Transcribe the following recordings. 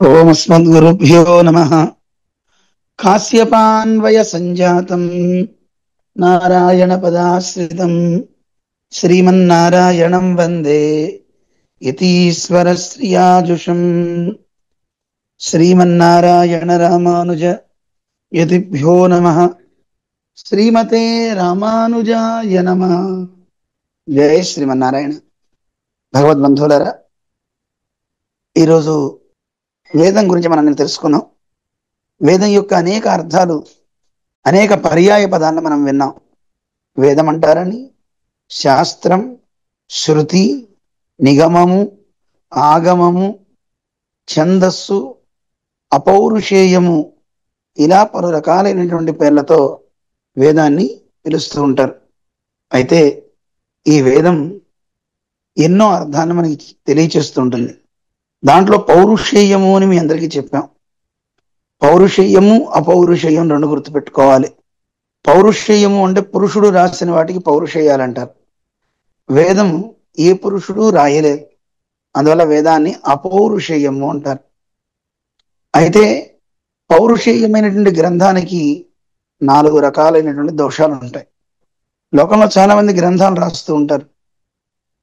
ఓమస్మద్గురుభ్యో నమః. కాశ్యపాన్వయ సంజాతం నారాయణ పదాశ్రితం శ్రీమన్నారాయణం వందే యతీశ్వర శ్రియాజుషం. శ్రీమన్నారాయణ రామానుజ యతిభ్యో నమః. శ్రీమతే రామానుజాయ నమః. జయ శ్రీమన్నారాయణ. భగవద్బంధువులారా, ఈరోజు వేదం గురించి మనం తెలుసుకున్నాం. వేదం యొక్క అనేక అర్థాలు, అనేక పర్యాయ పదాలను మనం విన్నాం. వేదం అంటారని శాస్త్రం, శృతి, నిగమము, ఆగమము, ఛందస్సు, అపౌరుషేయము, ఇలా పలు రకాలైనటువంటి పేర్లతో వేదాన్ని పిలుస్తూ ఉంటారు. అయితే ఈ వేదం ఎన్నో అర్థాలను మనకి తెలియచేస్తూ ఉంటుంది. దాంట్లో పౌరుషేయము అని మీ అందరికీ చెప్పాం. పౌరుషేయము, అపౌరుషేయం రెండు గుర్తుపెట్టుకోవాలి. పౌరుషేయము అంటే పురుషుడు రాసిన వాటికి పౌరుషేయాలంటారు. వేదం ఏ పురుషుడు రాయలేదు, అందువల్ల వేదాన్ని అపౌరుషేయము అంటారు. అయితే పౌరుషేయమైనటువంటి గ్రంథానికి 4 రకాలైనటువంటి దోషాలు ఉంటాయి. లోకంలో చాలా మంది గ్రంథాలు రాస్తూ ఉంటారు.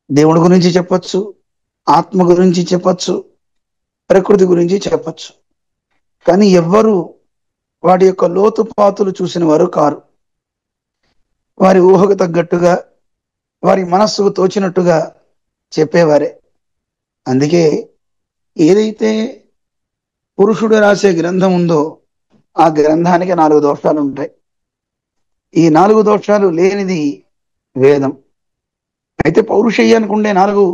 దేవుడి గురించి చెప్పొచ్చు, ఆత్మ గురించి చెప్పొచ్చు, ప్రకృతి గురించి చెప్పొచ్చు. కానీ ఎవ్వరూ వాటి యొక్క లోతుపాతులు చూసిన వారు కారు. వారి ఊహకు తగ్గట్టుగా, వారి మనస్సుకు తోచినట్టుగా చెప్పేవారే. అందుకే ఏదైతే పురుషుడు రాసే గ్రంథం ఉందో ఆ గ్రంథానికి 4 దోషాలు ఉంటాయి. ఈ 4 దోషాలు లేనిది వేదం. అయితే పౌరుషేయానికి ఉండే 4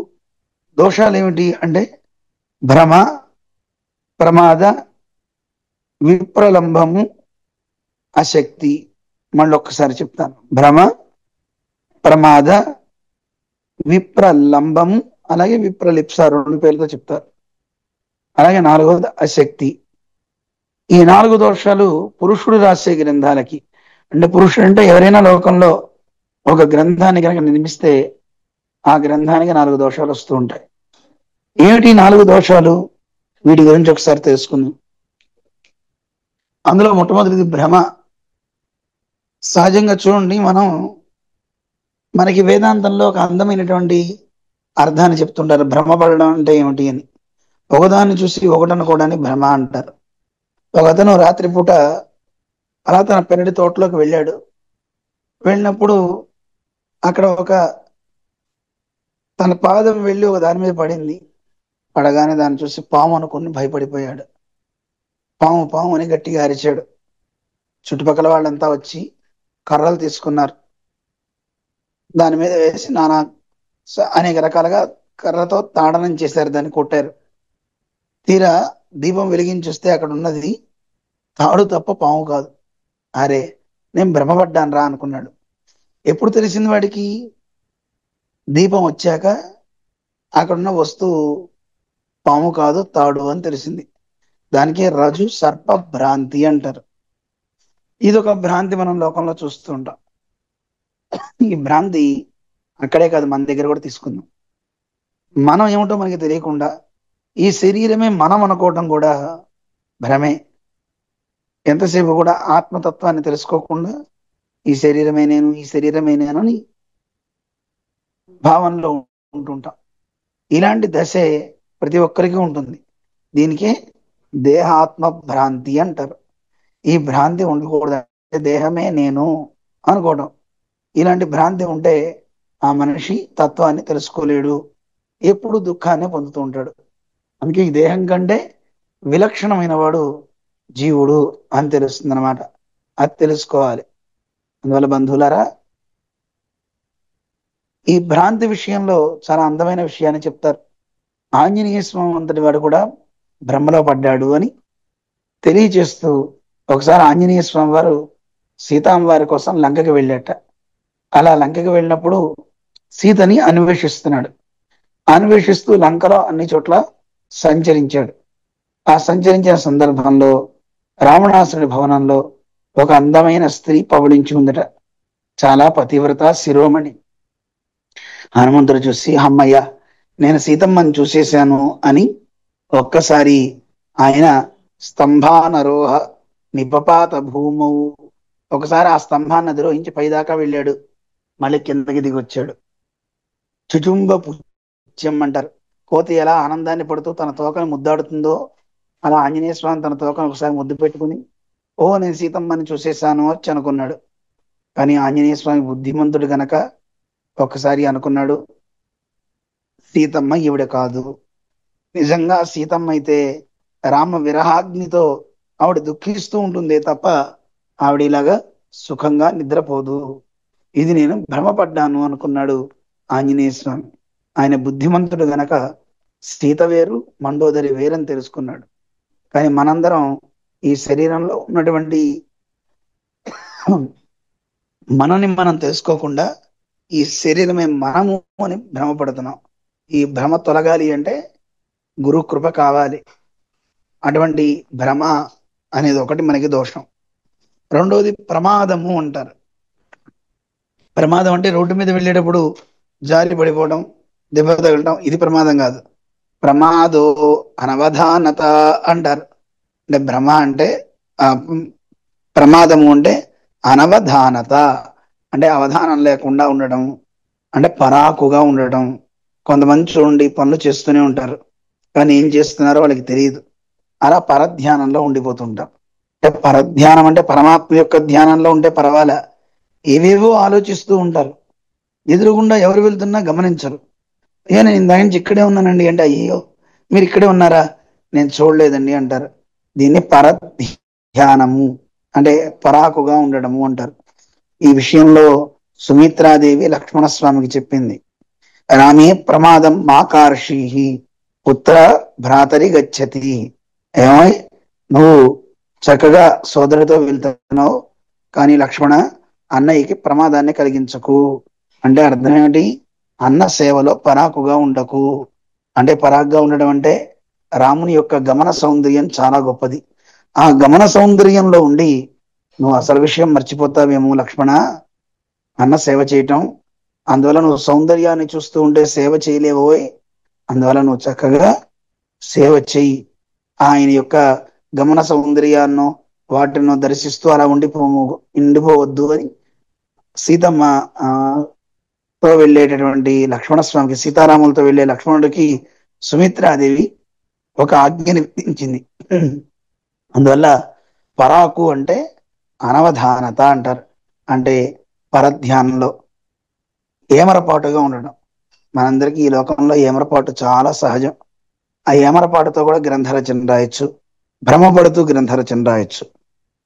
దోషాలు ఏమిటి అంటే భ్రమ, ప్రమాద, విప్రలంభము, అశక్తి. మళ్ళీ ఒక్కసారి చెప్తాను. భ్రమ, ప్రమాద, విప్రలంభము, అలాగే విప్రలిప్స 2 పేర్లతో చెప్తారు. అలాగే 4వది అశక్తి. ఈ 4 దోషాలు పురుషుడు రాసే గ్రంథాలకి, అంటే పురుషుడు అంటే ఎవరైనా లోకంలో ఒక గ్రంథాన్ని కనుక నిర్మిస్తే ఆ గ్రంథానికి 4 దోషాలు వస్తూ ఉంటాయి. ఏమిటి 4 దోషాలు? వీటి గురించి ఒకసారి తెలుసుకుందాం. అందులో మొట్టమొదటిది భ్రమ. సహజంగా చూడండి, మనకి వేదాంతంలో ఒక అందమైనటువంటి అర్థాన్ని చెప్తుంటారు. భ్రమపడడం అంటే ఏమిటి అని. ఒకదాన్ని చూసి ఒకటి అనుకోవడాన్ని భ్రమ అంటారు. ఒకతను రాత్రిపూట అలా తన పెరటి తోటలోకి వెళ్ళాడు. వెళ్ళినప్పుడు అక్కడ తన పాదం వెళ్ళి ఒక దాని మీద పడింది. పడగానే దాన్ని చూసి పాము అనుకుని భయపడిపోయాడు. పాము పాము అని గట్టిగా అరిచాడు. చుట్టుపక్కల వాళ్ళంతా వచ్చి కర్రలు తీసుకున్నారు. దాని మీద వేసి అనేక రకాలుగా కర్రతో తాడనం చేశారు, దాన్ని కొట్టారు. తీరా దీపం వెలిగించి చూస్తే అక్కడ ఉన్నది తాడు తప్ప పాము కాదు. అరే, నేను భ్రమపడ్డాను రా అనుకున్నాడు. ఎప్పుడు తెలిసింది వాడికి? దీపం వచ్చాక అక్కడున్న వస్తువు పాము కాదు, తాడు అని తెలిసింది. దానికి రజు సర్ప భ్రాంతి అంటారు. ఇదొక భ్రాంతి మనం లోకంలో చూస్తూ ఉంటాం. ఈ భ్రాంతి అక్కడే కాదు, మన దగ్గర కూడా తీసుకుందాం. మనం ఏమిటో మనకి తెలియకుండా ఈ శరీరమే మనం అనుకోవటం కూడా భ్రమే. ఎంతసేపు కూడా ఆత్మతత్వాన్ని తెలుసుకోకుండా ఈ శరీరమే నేను, ఈ శరీరమే నేను అని భావనలో ఉంటుంటాం. ఇలాంటి దశే ప్రతి ఒక్కరికి ఉంటుంది. దీనికే దేహాత్మ భ్రాంతి అంటారు. ఈ భ్రాంతి ఉండకూడదు. దేహమే నేను అనుకోవడం. ఇలాంటి భ్రాంతి ఉంటే ఆ మనిషి తత్వాన్ని తెలుసుకోలేడు, ఎప్పుడు దుఃఖాన్ని పొందుతూ ఉంటాడు. అందుకే ఈ దేహం కంటే విలక్షణమైన వాడు జీవుడు అని తెలుస్తుంది అనమాట. అది తెలుసుకోవాలి. అందువల్ల బంధువులారా, ఈ భ్రాంతి విషయంలో చాలా అందమైన విషయాన్ని చెప్తారు. ఆంజనేయ స్వామి అంతటి వాడు కూడా భ్రమలో పడ్డాడు అని తెలియచేస్తూ, ఒకసారి ఆంజనేయ స్వామి వారు సీతామ్మవారి కోసం లంకకి వెళ్ళాట. అలా లంకకి వెళ్ళినప్పుడు సీతని అన్వేషిస్తూ లంకలో అన్ని చోట్ల సంచరించాడు. ఆ సంచరించిన సందర్భంలో రావణాసురుడి భవనంలో ఒక అందమైన స్త్రీ పవళించి ఉందట. చాలా పతివ్రత శిరోమణి. హనుమంతుడు చూసి, అమ్మయ్య, నేను సీతమ్మని చూసేశాను అని ఒక్కసారి ఆయన స్తంభానరోహ నిపపాత భూమౌ. ఒకసారి ఆ స్తంభాన్ని అధిరోహించి పైదాకా వెళ్ళాడు, మళ్ళీ కిందకి దిగి వచ్చాడు. చుచుంబ పుత్యం అంటారు. కోతి ఎలా ఆనందాన్ని పడుతూ తన తోకను ముద్దాడుతుందో అలా ఆంజనేయ స్వామి తన తోకను ఒకసారి ముద్దు పెట్టుకుని, ఓ నేను సీతమ్మని చూసేశాను వచ్చి అనుకున్నాడు. కానీ ఆంజనేయ స్వామి బుద్ధిమంతుడు గనక ఒక్కసారి అనుకున్నాడు, సీతమ్మ ఈవిడ కాదు. నిజంగా సీతమ్మ అయితే రామ విరహాగ్నితో ఆవిడ దుఃఖిస్తూ ఉంటుందే తప్ప ఆవిడ ఇలాగా సుఖంగా నిద్రపోదు. ఇది నేను భ్రమపడ్డాను అనుకున్నాడు ఆంజనేయ స్వామి. ఆయన బుద్ధిమంతుడు గనక సీత వేరు మండోదరి వేరని తెలుసుకున్నాడు. కానీ మనందరం ఈ శరీరంలో ఉన్నటువంటి మనని మనం తెలుసుకోకుండా ఈ శరీరమే మనము అని భ్రమపడుతున్నాం. ఈ భ్రమ తొలగాలి అంటే గురు కృప కావాలి. అటువంటి భ్రమ అనేది ఒకటి మనకి దోషం. రెండోది ప్రమాదము అంటారు. ప్రమాదం అంటే రోడ్డు మీద వెళ్ళేటప్పుడు జారి పడిపోవడం, దెబ్బ తగలటం, ఇది ప్రమాదం కాదు. ప్రమాదో అనవధానత అంటారు. అంటే భ్రమ అంటే ఆ ప్రమాదము అంటే అనవధానత అంటే అవధానం లేకుండా ఉండడం, అంటే పరాకుగా ఉండడం. కొంతమంది చూడండి పనులు చేస్తూనే ఉంటారు, కానీ ఏం చేస్తున్నారో వాళ్ళకి తెలియదు. అలా పరధ్యానంలో ఉండిపోతుంటారు. అంటే పరధ్యానం అంటే పరమాత్మ యొక్క ధ్యానంలో ఉంటే పర్వాలే, ఏవేవో ఆలోచిస్తూ ఉంటారు. ఎదురుగుండా ఎవరు వెళ్తున్నా గమనించరు. నేను ఇందాక నుంచి ఇక్కడే ఉన్నానండి అంటే, అయ్యో మీరు ఇక్కడే ఉన్నారా, నేను చూడలేదండి అంటారు. దీన్ని పరధ్యానము అంటే పరాకుగా ఉండడము అంటారు. ఈ విషయంలో సుమిత్రాదేవి లక్ష్మణస్వామికి చెప్పింది, రామే ప్రమాదం మాకార్షి పుత్ర భ్రాతరి గచ్చతి. ఏమై నువ్వు చక్కగా సోదరుడితో వెళ్తున్నావు, కానీ లక్ష్మణ అన్నయ్యకి ప్రమాదాన్ని కలిగించకు. అంటే అర్థం ఏమిటి? అన్న సేవలో పరాకుగా ఉండకు. అంటే పరాకుగా ఉండడం అంటే రాముని యొక్క గమన సౌందర్యం చాలా గొప్పది. ఆ గమన సౌందర్యంలో ఉండి నువ్వు అసలు విషయం మర్చిపోతావేమో లక్ష్మణ, అన్న సేవ చేయటం. అందువల్ల నువ్వు సౌందర్యాన్ని చూస్తూ ఉంటే సేవ చేయలేవోయ్. అందువల్ల నువ్వు చక్కగా సేవ చెయ్యి. ఆయన యొక్క గమన సౌందర్యాన్నో వాటినో దర్శిస్తూ అలా ఉండిపోవద్దు అని సీతమ్మ తో వెళ్ళేటటువంటి లక్ష్మణస్వామికి, సీతారాములతో వెళ్ళే లక్ష్మణుడికి సుమిత్రాదేవి ఒక ఆజ్ఞని విధించింది. అందువల్ల పరాకు అంటే అనవధానత అంటారు. అంటే పరధ్యానంలో ఏమరపాటుగా ఉండడం. మనందరికీ ఈ లోకంలో ఏమరపాటు చాలా సహజం. ఆ ఏమరపాటుతో కూడా గ్రంథ రచన రాయొచ్చు, భ్రమపడుతూ గ్రంథ రచన రాయొచ్చు.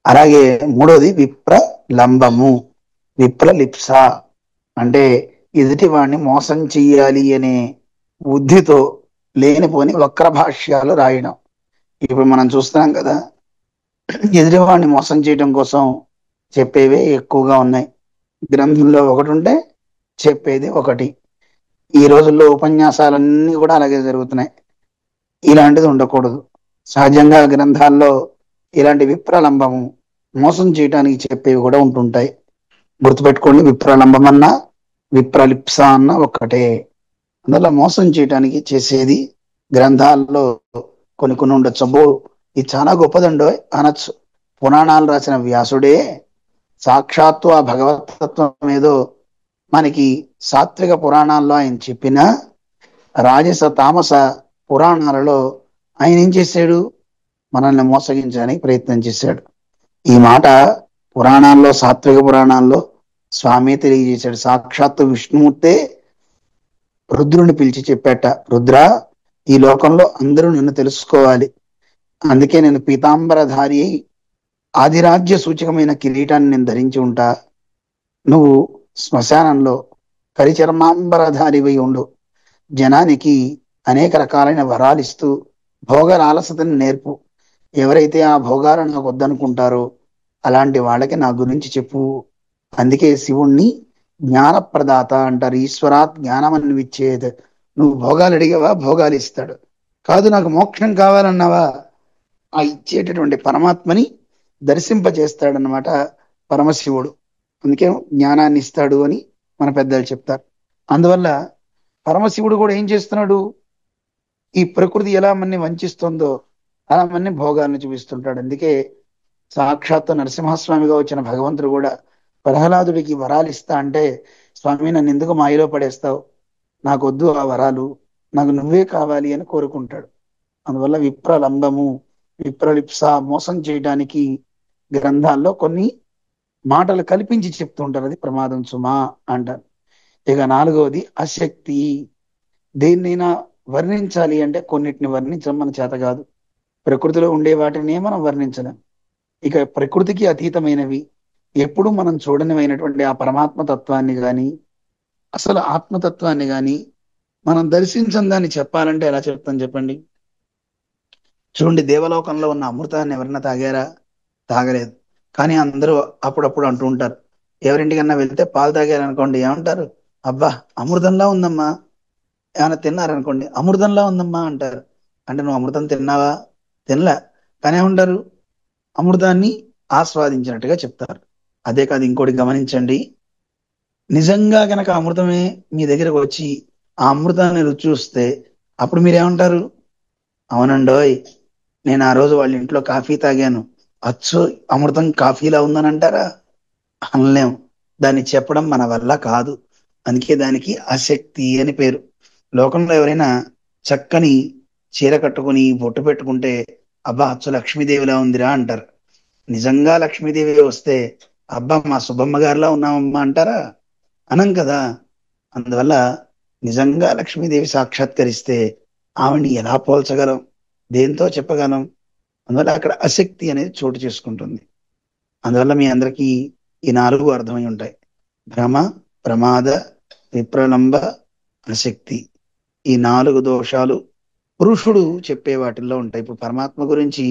అలాగే మూడోది విప్రలంబము, విప్రలిప్స అంటే ఎదుటి వాడిని మోసం చెయ్యాలి అనే బుద్ధితో లేనిపోని వక్ర భాష్యాలు రాయడం. ఇప్పుడు మనం చూస్తున్నాం కదా, ఎదుటి వాడిని మోసం చేయడం కోసం చెప్పేవే ఎక్కువగా ఉన్నాయి. గ్రంథంలో ఒకటి ఉంటే చెప్పేది ఒకటి. ఈ రోజుల్లో ఉపన్యాసాలన్నీ కూడా అలాగే జరుగుతున్నాయి. ఇలాంటిది ఉండకూడదు. సహజంగా గ్రంథాల్లో ఇలాంటి విప్రలంబము, మోసం చేయడానికి చెప్పేవి కూడా ఉంటుంటాయి. గుర్తుపెట్టుకోండి, విప్రలంబం అన్నా విప్రలిప్స అన్న ఒక్కటే. అందువల్ల మోసం చేయడానికి చేసేది గ్రంథాల్లో కొన్ని కొన్ని ఉండొచ్చు. అబ్బో ఇది చాలా గొప్పదండో అనొచ్చు. పురాణాలు రాసిన వ్యాసుడే సాక్షాత్తు ఆ భగవతత్వం ఏదో మనకి సాత్విక పురాణాల్లో ఆయన చెప్పిన, రాజస తామస పురాణాలలో ఆయన ఏం చేశాడు? మనల్ని మోసగించడానికి ప్రయత్నం చేశాడు. ఈ మాట పురాణాల్లో, సాత్విక పురాణాల్లో స్వామి తెలియజేశాడు. సాక్షాత్తు విష్ణుమూర్తే రుద్రుని పిలిచి చెప్పాట, రుద్ర ఈ లోకంలో అందరూ నిన్ను తెలుసుకోవాలి, అందుకే నేను పీతాంబరధారి ఆదిరాజ్య సూచకమైన కిరీటాన్ని నేను ధరించి ఉంటా. నువ్వు శ్మశానంలో కరిచర్మాంబరధారివై ఉండు. జనానికి అనేక రకాలైన వరాలు ఇస్తూ భోగలాలసతని నేర్పు. ఎవరైతే ఆ భోగాలు నాకు వద్దనుకుంటారో అలాంటి వాళ్ళకి నా గురించి చెప్పు. అందుకే శివుణ్ణి జ్ఞానప్రదాత అంటారు. ఈశ్వరాత్ జ్ఞానం అన్విచ్చేది. నువ్వు భోగాలు అడిగావా, భోగాలు ఇస్తాడు. కాదు నాకు మోక్షం కావాలన్నావా, ఆ ఇచ్చేటటువంటి పరమాత్మని దర్శింపజేస్తాడనమాట పరమశివుడు. అందుకే జ్ఞానాన్ని ఇస్తాడు అని మన పెద్దలు చెప్తారు. అందువల్ల పరమశివుడు కూడా ఏం చేస్తున్నాడు? ఈ ప్రకృతి ఎలా మనని వంచిస్తుందో అలా అన్ని భోగాల్ని చూపిస్తుంటాడు. అందుకే సాక్షాత్తు నరసింహస్వామిగా వచ్చిన భగవంతుడు కూడా ప్రహ్లాదుడికి వరాలు ఇస్తా అంటే, స్వామి నన్ను ఎందుకు మాయలో పడేస్తావు, నాకొద్దు ఆ వరాలు, నాకు నువ్వే కావాలి అని కోరుకుంటాడు. అందువల్ల విప్రలంబము, విప్రలిప్స, మోసం చేయడానికి గ్రంథాల్లో కొన్ని మాటలు కల్పించి చెప్తుంటారు. అది ప్రమాదం సుమా అంటారు. ఇక నాలుగవది అశక్తి. దేన్నైనా వర్ణించాలి అంటే కొన్నిటిని వర్ణించడం మన చేత కాదు. ప్రకృతిలో ఉండే వాటినే మనం వర్ణించలేం. ఇక ప్రకృతికి అతీతమైనవి, ఎప్పుడు మనం చూడనివైనటువంటి ఆ పరమాత్మ తత్వాన్ని గాని, అసలు ఆత్మతత్వాన్ని గాని మనం దర్శించని దాన్ని చెప్పాలంటే ఎలా చెప్తాం చెప్పండి? చూడండి, దేవలోకంలో ఉన్న అమృతాన్ని ఎవరన్నా తాగారా? తాగలేదు. కానీ అందరూ అప్పుడప్పుడు అంటూ ఉంటారు. ఎవరింటికన్నా వెళ్తే పాలు తాగారనుకోండి ఏమంటారు? అబ్బా, అమృతంలా ఉందమ్మా. ఏమైనా తిన్నారనుకోండి, అమృతంలా ఉందమ్మా అంటారు. అంటే నువ్వు అమృతం తిన్నావా? తినలే. కానీ ఏమంటారు? అమృతాన్ని ఆస్వాదించినట్టుగా చెప్తారు. అదే కాదు, ఇంకోటి గమనించండి. నిజంగా గనక అమృతమే మీ దగ్గరకు వచ్చి ఆ అమృతాన్ని రుచి చూస్తే అప్పుడు మీరేమంటారు? అవునండోయ్, నేను ఆ రోజు వాళ్ళ ఇంట్లో కాఫీ తాగాను, అచ్చు అమృతం కాఫీలా ఉందని అంటారా? అనలేం. దాన్ని చెప్పడం మన వల్ల కాదు. అందుకే దానికి అశక్తి అని పేరు. లోకంలో ఎవరైనా చక్కని చీర కట్టుకుని బొట్టు పెట్టుకుంటే అబ్బా, అచ్చు లక్ష్మీదేవిలా ఉందిరా అంటారు. నిజంగా లక్ష్మీదేవి వస్తే అబ్బా, మా సుబ్బమ్మ గారిలా ఉన్నామమ్మా అంటారా? అనం కదా. అందువల్ల నిజంగా లక్ష్మీదేవి సాక్షాత్కరిస్తే ఆవిడ్ని ఎలా పోల్చగలం, దేంతో చెప్పగలం? అందువల్ల అక్కడ అశక్తి అనేది చోటు చేసుకుంటుంది. అందువల్ల మీ అందరికీ ఈ నాలుగు అర్థమై ఉంటాయి. భ్రమ, ప్రమాద, విప్రలంబ, అశక్తి. ఈ నాలుగు దోషాలు పురుషుడు చెప్పే వాటిల్లో ఉంటాయి. ఇప్పుడు పరమాత్మ గురించి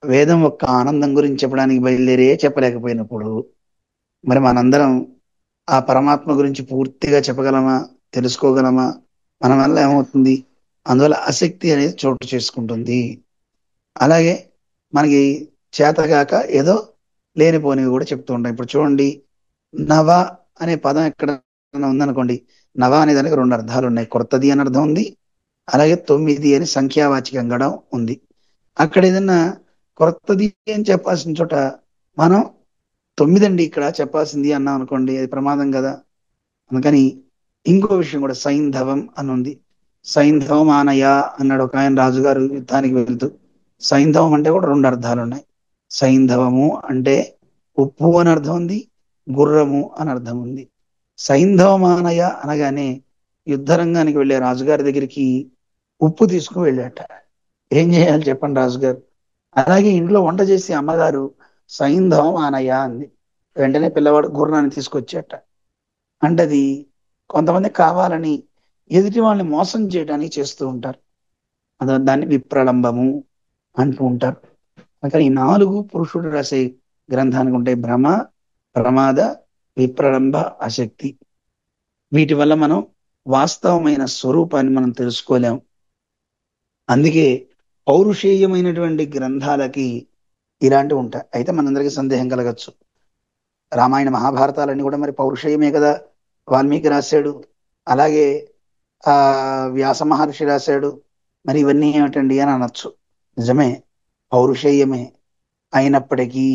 వేదం ఒక్క ఆనందం గురించి చెప్పడానికి బయలుదేరే చెప్పలేకపోయినప్పుడు మరి మనందరం ఆ పరమాత్మ గురించి పూర్తిగా చెప్పగలమా, తెలుసుకోగలమా? మన వల్ల ఏమవుతుంది? అందువల్ల అశక్తి అనేది చోటు చేసుకుంటుంది. అలాగే మనకి చేతగాక ఏదో లేనిపోనివి కూడా చెప్తూ ఉంటాం. ఇప్పుడు చూడండి, నవ అనే పదం ఎక్కడ ఉందనుకోండి, నవ అనే దానికి రెండు అర్థాలు ఉన్నాయి. కొత్తది అని అర్థం ఉంది, అలాగే తొమ్మిది అని సంఖ్యావాచకం కూడా ఉంది. అక్కడ ఏదన్నా కొత్తది అని చెప్పాల్సిన చోట మనం తొమ్మిదండి ఇక్కడ చెప్పాల్సింది అన్నాం అనుకోండి, అది ప్రమాదం కదా. అందుకని ఇంకో విషయం కూడా, సైంధవం అని ఉంది. సైంధవం ఆనయ అన్నాడు ఒక ఆయన రాజుగారు యుద్ధానికి వెళ్తూ. సైంధవం అంటే కూడా రెండు అర్థాలు ఉన్నాయి. సైంధవము అంటే ఉప్పు అని అర్థం ఉంది, గుర్రము అని అర్థం ఉంది. సైంధవమానయ అనగానే యుద్ధ రంగానికి వెళ్ళే రాజుగారి దగ్గరికి ఉప్పు తీసుకుని వెళ్ళాట. ఏం చేయాలి చెప్పండి రాజుగారు? అలాగే ఇంట్లో వంట చేసి అమ్మగారు సైంధవం ఆనయ అంది. వెంటనే పిల్లవాడు గుర్రాన్ని తీసుకొచ్చాట. అంటే అది కొంతమంది కావాలని ఎదుటి వాళ్ళని మోసం చేయడానికి చేస్తూ ఉంటారు. దాన్ని విప్రలంబము అంటూ ఉంటారు. అందుకని ఈ నాలుగు పురుషుడు రాసే గ్రంథానికి ఉంటాయి: భ్రమ, ప్రమాద, విప్రలంబ, అశక్తి. వీటి వల్ల మనం వాస్తవమైన స్వరూపాన్ని మనం తెలుసుకోలేం. అందుకే పౌరుషేయమైనటువంటి గ్రంథాలకి ఇలాంటివి ఉంటాయి. అయితే మనందరికీ సందేహం కలగచ్చు, రామాయణ మహాభారతాలన్నీ కూడా మరి పౌరుషేయమే కదా, వాల్మీకి రాశాడు, అలాగే ఆ వ్యాస మహర్షి రాశాడు, మరి ఇవన్నీ ఏమిటండి అని అనొచ్చు. నిజమే, పౌరుషేయమే. అయినప్పటికీ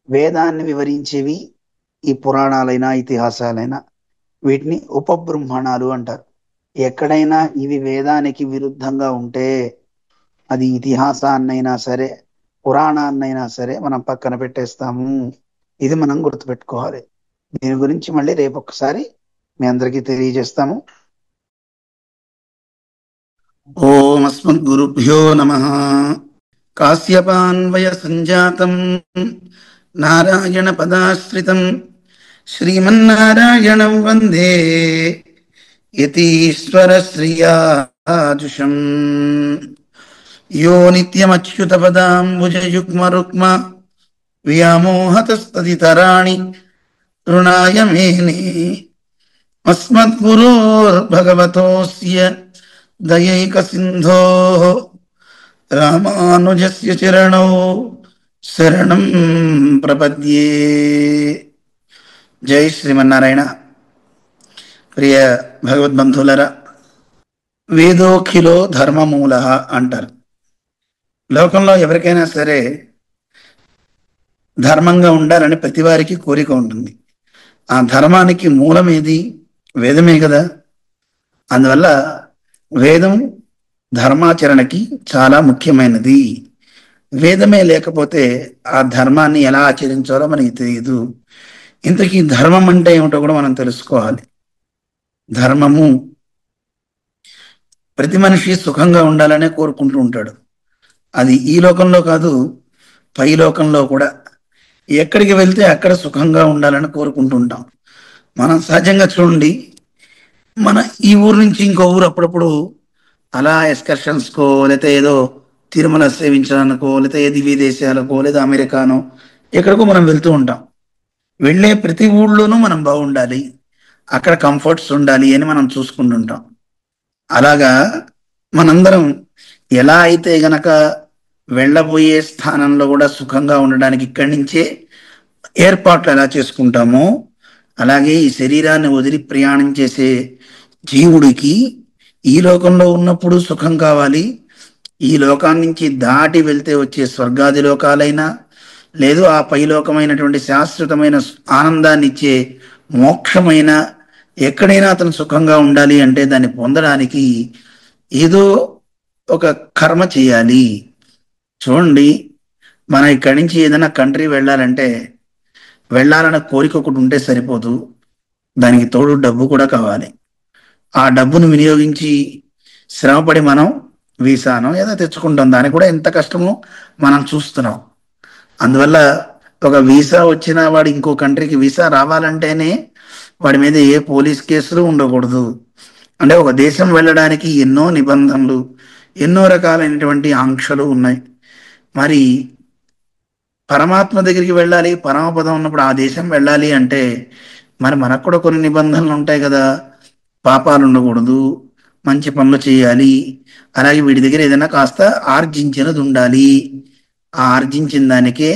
వేదాన్ని వివరించేవి ఈ పురాణాలైనా ఇతిహాసాలైనా, వీటిని ఉపబృంహణాలు అంటారు. ఎక్కడైనా ఇవి వేదానికి విరుద్ధంగా ఉంటే అది ఇతిహాసాన్నైనా సరే, పురాణాన్నైనా సరే మనం పక్కన పెట్టేస్తాము. ఇది మనం గుర్తుపెట్టుకోవాలి. దీని గురించి మళ్ళీ రేపు ఒక్కసారి మీ అందరికీ తెలియజేస్తాము. ఓం అస్మద్గురుభ్యో నమః. కాశ్యపాన్వయ సంజాతం నారాయణ పదాశ్రితం శ్రీమన్నారాయణం వందే యతీశ్వర శ్రియాజుషం. యో నిత్యమచ్యుత పదాంబుజయుగ్మరుక్మ వ్యామోహతస్తదితరాణి తృణాయ మేనే. అస్మద్గురోర్భగవతోస్య దయైక సింధోః రామానుజస్య చరణౌ శరణం ప్రపద్యే. జై శ్రీమన్నారాయణ. ప్రియ భగవద్బంధువులరా, వేదోఖిలో ధర్మమూల అంటారు. లోకంలో ఎవరికైనా సరే ధర్మంగా ఉండాలని ప్రతి వారికి కోరిక ఉంటుంది. ఆ ధర్మానికి మూలం ఏది? వేదమే కదా. అందువల్ల వేదం ధర్మాచరణకి చాలా ముఖ్యమైనది. వేదమే లేకపోతే ఆ ధర్మాన్ని ఎలా ఆచరించాలో మనకి తెలియదు. ఇంతకీ ధర్మం అంటే ఏమిటో కూడా మనం తెలుసుకోవాలి. ధర్మము, ప్రతి మనిషి సుఖంగా ఉండాలనే కోరుకుంటూ ఉంటాడు. అది ఈ లోకంలో కాదు, పై లోకంలో కూడా. ఎక్కడికి వెళ్తే అక్కడ సుఖంగా ఉండాలని కోరుకుంటూ ఉంటాం. మనం సహజంగా చూడండి, మన ఈ ఊరు నుంచి ఇంకో ఊరు అప్పుడప్పుడు అలా ఎక్స్కర్షన్స్కో, లేకపోతే ఏదో తిరుమల సేవించడానికో, లేకపోతే ఏది విదేశాలకో, లేదా అమెరికానో ఎక్కడికో మనం వెళ్తూ ఉంటాం. వెళ్ళే ప్రతి ఊళ్ళోనూ మనం బాగుండాలి, అక్కడ కంఫర్ట్స్ ఉండాలి అని మనం చూసుకుంటుంటాం. అలాగా మనందరం ఎలా అయితే గనక వెళ్ళబోయే స్థానంలో కూడా సుఖంగా ఉండడానికి ఇక్కడి నుంచే ఏర్పాట్లు ఎలా చేసుకుంటామో, అలాగే ఈ శరీరాన్ని వదిలి ప్రయాణం చేసే జీవుడికి ఈ లోకంలో ఉన్నప్పుడు సుఖం కావాలి, ఈ లోకాన్ని నుంచి దాటి వెళ్తే వచ్చే స్వర్గాది లోకాలైనా, లేదు ఆ పైలోకమైనటువంటి శాశ్వతమైన ఆనందాన్ని ఇచ్చే మోక్షమైన ఎక్కడైనా అతను సుఖంగా ఉండాలి అంటే దాన్ని పొందడానికి ఏదో ఒక కర్మ చేయాలి. చూడండి, మనం ఇక్కడి నుంచి ఏదైనా కంట్రీ వెళ్ళాలంటే వెళ్ళాలన్న కోరిక ఒకటి ఉంటే సరిపోదు, దానికి తోడు డబ్బు కూడా కావాలి. ఆ డబ్బును వినియోగించి శ్రమపడి మనం వీసాను ఏదో తెచ్చుకుంటాం. దానికి కూడా ఎంత కష్టమో మనం చూస్తున్నాం. అందువల్ల ఒక వీసా వచ్చిన వాడు ఇంకో కంట్రీకి వీసా రావాలంటేనే వాడి మీద ఏ పోలీస్ కేసులు ఉండకూడదు. అంటే ఒక దేశం వెళ్ళడానికి ఎన్నో నిబంధనలు, ఎన్నో రకాలైనటువంటి ఆంక్షలు ఉన్నాయి. మరి పరమాత్మ దగ్గరికి వెళ్ళాలి, పరమపదం ఉన్నప్పుడు ఆ దేశం వెళ్ళాలి అంటే మరి మనకు కూడా కొన్ని నిబంధనలు ఉంటాయి కదా. పాపాలు ఉండకూడదు, మంచి పనులు చేయాలి, అలాగే వీడి దగ్గర ఏదైనా కాస్త ఆర్జించినది ఉండాలి. ఆ ఆర్జించిన దానికే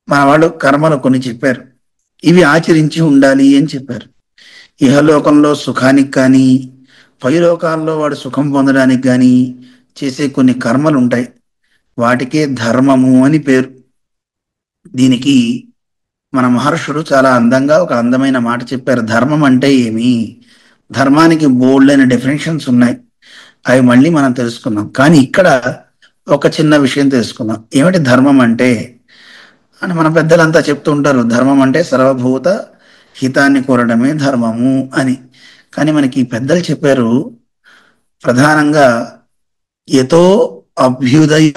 మన వాళ్ళు కర్మలు కొన్ని చెప్పారు, ఇవి ఆచరించి ఉండాలి అని చెప్పారు. ఇహలోకంలో సుఖానికి కానీ, పైలోకాల్లో వాడు సుఖం పొందడానికి కానీ చేసే కొన్ని కర్మలు ఉంటాయి, వాటికే ధర్మము అని పేరు. దీనికి మన మహర్షులు చాలా అందంగా ఒక అందమైన మాట చెప్పారు. ధర్మం అంటే ఏమి? ధర్మానికి బోల్డ్ అయిన డెఫినేషన్స్ ఉన్నాయి, అవి మళ్ళీ మనం తెలుసుకున్నాం. కానీ ఇక్కడ ఒక చిన్న విషయం తెలుసుకున్నాం. ఏమిటి ధర్మం అంటే? అని మన పెద్దలంతా చెప్తూ ఉంటారు, ధర్మం అంటే సర్వభూత హితాన్ని కోరడమే ధర్మము అని. కానీ మనకి పెద్దలు చెప్పారు ప్రధానంగా యతో అభ్యుదయ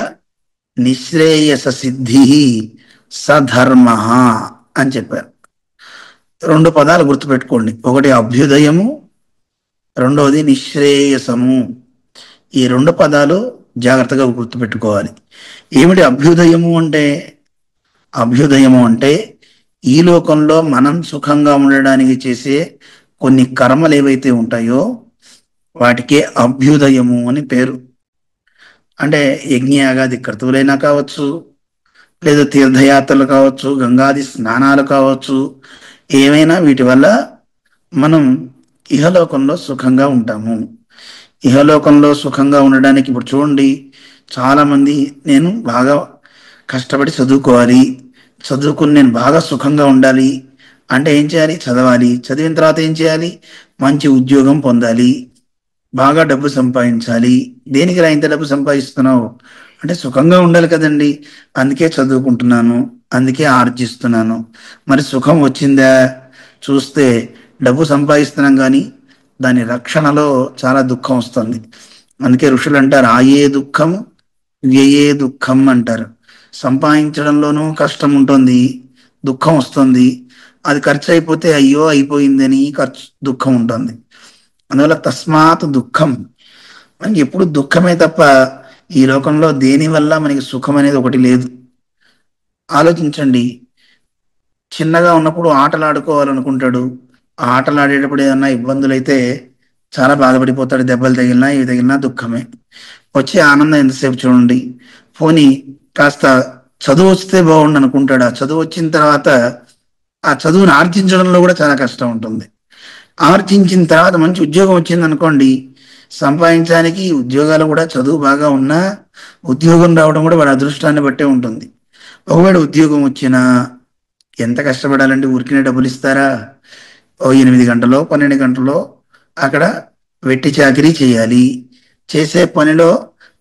నిశ్రేయస సిద్ధి సధర్మ అని చెప్పారు. రెండు పదాలు గుర్తుపెట్టుకోండి, ఒకటి అభ్యుదయము, రెండవది నిశ్రేయసము. ఈ రెండు పదాలు జాగ్రత్తగా గుర్తుపెట్టుకోవాలి. ఏమిటి అభ్యుదయము అంటే? అభ్యుదయము అంటే ఈ లోకంలో మనం సుఖంగా ఉండడానికి చేసే కొన్ని కర్మలు ఏవైతే ఉంటాయో వాటికే అభ్యుదయము అని పేరు. అంటే యజ్ఞయాగాది క్రతువులైనా కావచ్చు, లేదా తీర్థయాత్రలు కావచ్చు, గంగాది స్నానాలు కావచ్చు, ఏమైనా వీటి వల్ల మనం ఇహలోకంలో సుఖంగా ఉంటాము. ఇహలోకంలో సుఖంగా ఉండడానికి ఇప్పుడు చూడండి, చాలామంది నేను బాగా కష్టపడి చదువుకోవాలి, చదువుకుని నేను బాగా సుఖంగా ఉండాలి అంటే ఏం చేయాలి? చదవాలి. చదివిన తర్వాత ఏం చేయాలి? మంచి ఉద్యోగం పొందాలి, బాగా డబ్బు సంపాదించాలి. దేనికి రా ఇంత డబ్బు సంపాదిస్తున్నావు అంటే సుఖంగా ఉండాలి కదండి, అందుకే చదువుకుంటున్నాను, అందుకే ఆర్జిస్తున్నాను. మరి సుఖం వచ్చిందా? చూస్తే డబ్బు సంపాదిస్తున్నాం కానీ దాని రక్షణలో చాలా దుఃఖం వస్తుంది. అందుకే ఋషులు అంటారు ఆయే దుఃఖం వ్యయే దుఃఖం అంటారు. సంపాదించడంలోనూ కష్టం ఉంటుంది, దుఃఖం వస్తుంది. అది ఖర్చు అయిపోతే అయ్యో అయిపోయిందని దుఃఖం ఉంటుంది. అందువల్ల తస్మాత్ దుఃఖం, మనకి ఎప్పుడు దుఃఖమే తప్ప ఈ లోకంలో దేని వల్ల మనకి సుఖం అనేది ఒకటి లేదు. ఆలోచించండి, చిన్నగా ఉన్నప్పుడు ఆటలు ఆడుకోవాలనుకుంటాడు, ఆ ఆటలు ఆడేటప్పుడు ఏదన్నా ఇబ్బందులు అయితే చాలా బాధపడిపోతాడు, దెబ్బలు తగిలినా ఇవి తగిలినా దుఃఖమే. వచ్చే ఆనందం ఎంతసేపు చూడండి. పోనీ కాస్త చదువు వస్తే బాగుండు అనుకుంటాడు, ఆ చదువు వచ్చిన తర్వాత ఆ చదువుని ఆర్జించడంలో కూడా చాలా కష్టం ఉంటుంది. ఆర్జించిన తర్వాత మంచి ఉద్యోగం వచ్చింది అనుకోండి, సంపాదించడానికి ఉద్యోగాలు కూడా చదువు బాగా ఉన్నా ఉద్యోగం రావడం కూడా వాడి అదృష్టాన్ని బట్టే ఉంటుంది. ఒకవేళ ఉద్యోగం వచ్చినా ఎంత కష్టపడాలంటే ఊరికినే డబ్బులు ఇస్తారా? ఓ 8 గంటలో 12 గంటలో అక్కడ వెట్టి చాకిరీ చేయాలి. చేసే పనిలో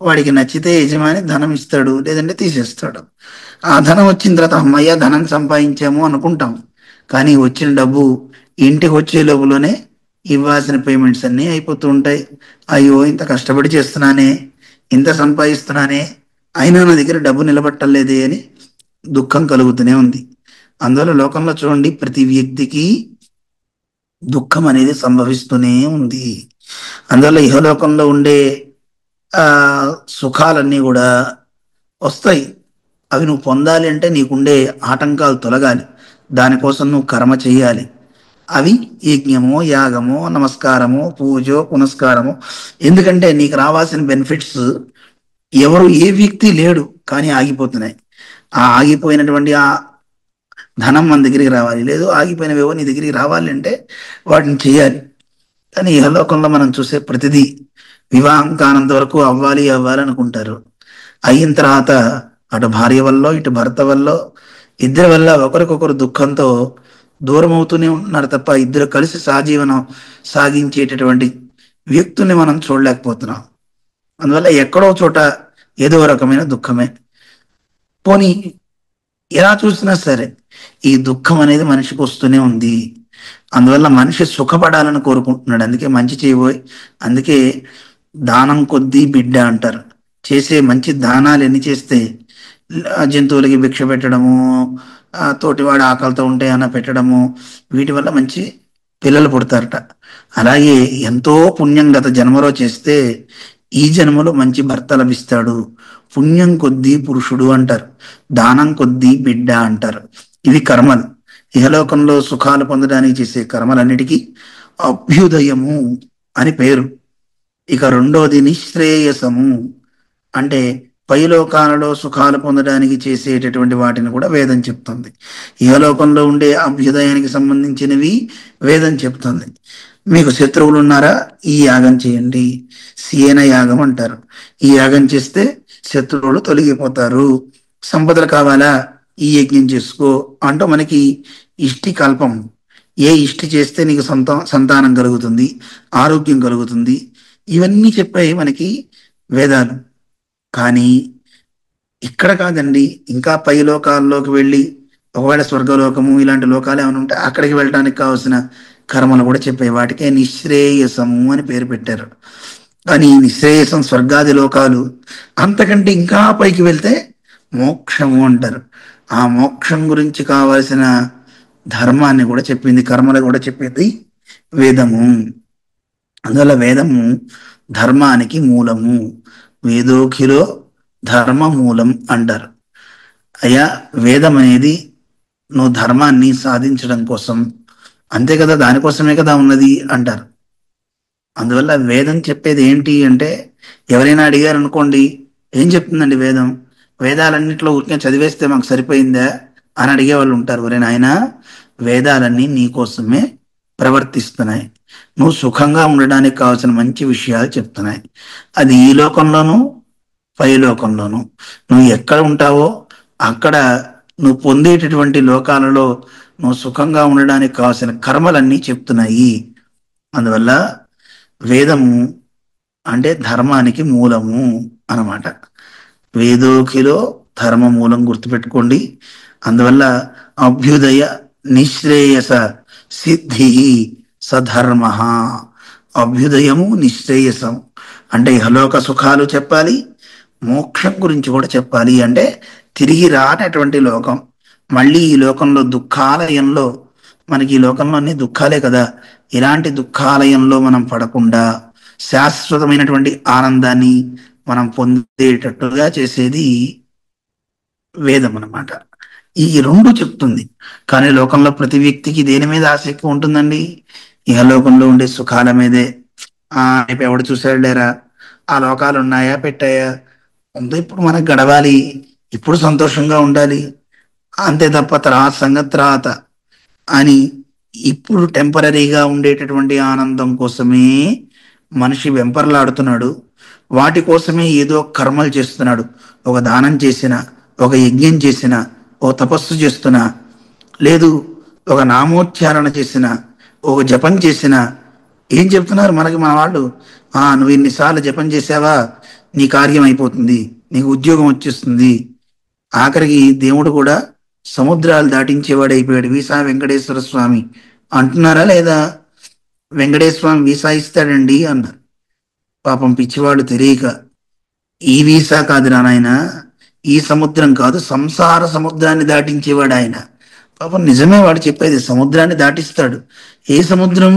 వాడికి నచ్చితే యజమాని ధనం ఇస్తాడు, లేదంటే తీసేస్తాడు. ఆ ధనం వచ్చిన తర్వాత అమ్మయ్య ధనం సంపాదించాము అనుకుంటాం. కానీ వచ్చిన డబ్బు ఇంటికి వచ్చే లోపులోనే ఇవ్వాల్సిన పేమెంట్స్ అన్నీ అయిపోతూ ఉంటాయి. అయ్యో ఇంత కష్టపడి చేస్తున్నానే, ఇంత సంపాదిస్తున్నానే, అయినా నా దగ్గర డబ్బు నిలబట్టలేదే అని దుఃఖం కలుగుతూనే ఉంది. అందువల్ల లోకంలో చూడండి, ప్రతి వ్యక్తికి దుఃఖం అనేది సంభవిస్తూనే ఉంది. అందువల్ల ఇహలోకంలో ఉండే ఆ సుఖాలన్నీ కూడా వస్తాయి. అవి నువ్వు పొందాలి అంటే నీకుండే ఆటంకాలు తొలగాలి. దానికోసం నువ్వు కర్మ చేయాలి. అవి యజ్ఞమో, యాగమో, నమస్కారమో, పూజో, పునస్కారమో. ఎందుకంటే నీకు రావాల్సిన బెనిఫిట్స్ ఎవరు ఏ వ్యక్తి లేడు, కానీ ఆగిపోతున్నాయి. ఆ ఆగిపోయినటువంటి ఆ ధనం మన దగ్గరికి రావాలి, లేదు ఆగిపోయినవేవో నీ దగ్గరికి రావాలి అంటే వాటిని చేయాలి. కానీ ఇహలోకంలో మనం చూసే ప్రతిదీ వివాహం కానంత వరకు అవ్వాలి అవ్వాలి అనుకుంటారు. అయిన తర్వాత అటు భార్య వల్ల ఇటు భర్త వల్ల ఇద్దరి వల్ల ఒకరికొకరు దుఃఖంతో దూరం అవుతూనే ఉంటున్నారు తప్ప ఇద్దరు కలిసి సహజీవనం సాగించేటటువంటి వ్యక్తుల్ని మనం చూడలేకపోతున్నాం. అందువల్ల ఎక్కడో చోట ఏదో రకమైన దుఃఖమే. పోనీ ఎలా చూసినా సరే ఈ దుఃఖం అనేది మనిషికి వస్తూనే ఉంది. అందువల్ల మనిషి సుఖపడాలని కోరుకుంటున్నాడు. అందుకే మంచి చేయబోయి, అందుకే దానం కొద్దీ బిడ్డ అంటారు. చేసే మంచి దానాలు ఎన్ని చేస్తే జంతువులకి భిక్ష పెట్టడము, తోటివాడు ఆకలితో ఉంటే అన్న పెట్టడము, వీటి వల్ల మంచి పిల్లలు పుడతారట. అలాగే ఎంతో పుణ్యం గత జన్మలో చేస్తే ఈ జన్మలో మంచి భర్త లభిస్తాడు. పుణ్యం కొద్దీ పురుషుడు అంటారు, దానం కొద్దీ బిడ్డ అంటారు. ఇవి కర్మలు. ఇహలోకంలో సుఖాలు పొందడానికి చేసే కర్మలన్నిటికీ అభ్యుదయము అని పేరు. ఇక రెండోది నిశ్రేయసము, అంటే పైలోకాలలో సుఖాలు పొందడానికి చేసేటటువంటి వాటిని కూడా వేదం చెప్తుంది. ఇహలోకంలో ఉండే అభ్యుదయానికి సంబంధించినవి వేదం చెప్తుంది. మీకు శత్రువులు ఉన్నారా, ఈ యాగం చేయండి, సియేన యాగం అంటారు. ఈ యాగం చేస్తే శత్రువులు తొలగిపోతారు. సంపదలు కావాలా, ఈ యజ్ఞం చేసుకో అంటూ మనకి ఇష్టి కల్పం. ఏ ఇష్టి చేస్తే నీకు సంతానం కలుగుతుంది, ఆరోగ్యం కలుగుతుంది, ఇవన్నీ చెప్పాయి మనకి వేదాలు. కానీ ఇక్కడ కాదండి, ఇంకా పై లోకాల్లోకి వెళ్ళి ఒకవేళ స్వర్గలోకము ఇలాంటి లోకాలు ఏమైనా ఉంటే అక్కడికి వెళ్ళడానికి కావాల్సిన కర్మలు కూడా చెప్పాయి. వాటికే నిశ్రేయసము అని పేరు పెట్టారు. కానీ ఈ నిశ్రేయసం స్వర్గాది లోకాలు. అంతకంటే ఇంకా పైకి వెళ్తే మోక్షము అంటారు. ఆ మోక్షం గురించి కావలసిన ధర్మాన్ని కూడా చెప్పింది, కర్మలు కూడా చెప్పింది వేదము. అందువల్ల వేదము ధర్మానికి మూలము. వేదోఖిలో ధర్మ మూలం అంటారు. అయ్యా వేదం అనేది నువ్వు ధర్మాన్ని సాధించడం కోసం, అంతే కదా, దానికోసమే కదా ఉన్నది అంటారు. అందువల్ల వేదం చెప్పేది ఏంటి అంటే, ఎవరైనా అడిగారు అనుకోండి, ఏం చెప్తుందండి వేదం, వేదాలన్నింటిలో ఊరికే చదివేస్తే మాకు సరిపోయిందా అని అడిగే వాళ్ళు ఉంటారు. ఎవరైనా ఆయన వేదాలన్నీ నీకోసమే ప్రవర్తిస్తున్నాయి, నువ్వు సుఖంగా ఉండడానికి కావాల్సిన మంచి విషయాలు చెప్తున్నాయి. అది ఈ లోకంలోనూ పై లోకంలోనూ. నువ్వు ఎక్కడ ఉంటావో అక్కడ నువ్వు పొందేటటువంటి లోకాలలో నువ్వు సుఖంగా ఉండడానికి కావాల్సిన కర్మలన్నీ చెప్తున్నాయి. అందువల్ల వేదము అంటే ధర్మానికి మూలము అన్నమాట. వేదోఖిలో ధర్మ మూలం గుర్తుపెట్టుకోండి. అందువల్ల అభ్యుదయ నిశ్రేయస సిద్ధి సధర్మ. అభ్యుదయము నిశ్రేయసం అంటే ఇహలోక సుఖాలు చెప్పాలి, మోక్షం గురించి కూడా చెప్పాలి. అంటే తిరిగి రానటువంటి లోకం, మళ్ళీ ఈ లోకంలో దుఃఖాలయంలో, మనకి ఈ లోకంలో అన్ని దుఃఖాలే కదా, ఇలాంటి దుఃఖాలయంలో మనం పడకుండా శాశ్వతమైనటువంటి ఆనందాన్ని మనం పొందేటట్టుగా చేసేది వేదం అన్నమాట. ఈ రెండు చెప్తుంది. కానీ లోకంలో ప్రతి వ్యక్తికి దేని మీద ఆసక్తి ఉంటుందండి? ఇహలోకంలో ఉండే సుఖాల మీదే. రేపు ఎవడు చూసాడు లేరా, ఆ లోకాలు ఉన్నాయా పెట్టాయా, అంతా ఇప్పుడు మనకు గడవాలి, ఇప్పుడు సంతోషంగా ఉండాలి, అంతే తప్ప తర్వాత సంగతి తర్వాత అని ఇప్పుడు టెంపరీగా ఉండేటటువంటి ఆనందం కోసమే మనిషి వెంపర్లాడుతున్నాడు. వాటి కోసమే ఏదో కర్మలు చేస్తున్నాడు. ఒక దానం చేసిన, ఒక యజ్ఞం చేసిన, ఓ తపస్సు చేస్తున్నా, లేదు ఒక నామోచ్చారణ చేసిన, ఒక జపం చేసిన, ఏం చెప్తున్నారు మనకి మన వాళ్ళు? నువ్వు ఇన్నిసార్లు జపం చేసావా, నీ కార్యం అయిపోతుంది, నీకు ఉద్యోగం వచ్చేస్తుంది. ఆఖరికి దేవుడు కూడా సముద్రాలు దాటించేవాడు అయిపోయాడు. వీసా వెంకటేశ్వర స్వామి అంటున్నారా లేదా? వెంకటేశ్వర స్వామి వీసా ఇస్తాడండి అన్నారు. పాపం పిచ్చివాడు తెలియక, ఈ వీసా కాదు నాయన, ఈ సముద్రం కాదు, సంసార సముద్రాన్ని దాటించేవాడు ఆయన. పాపం నిజమే వాడు చెప్పేది, సముద్రాన్ని దాటిస్తాడు. ఏ సముద్రం?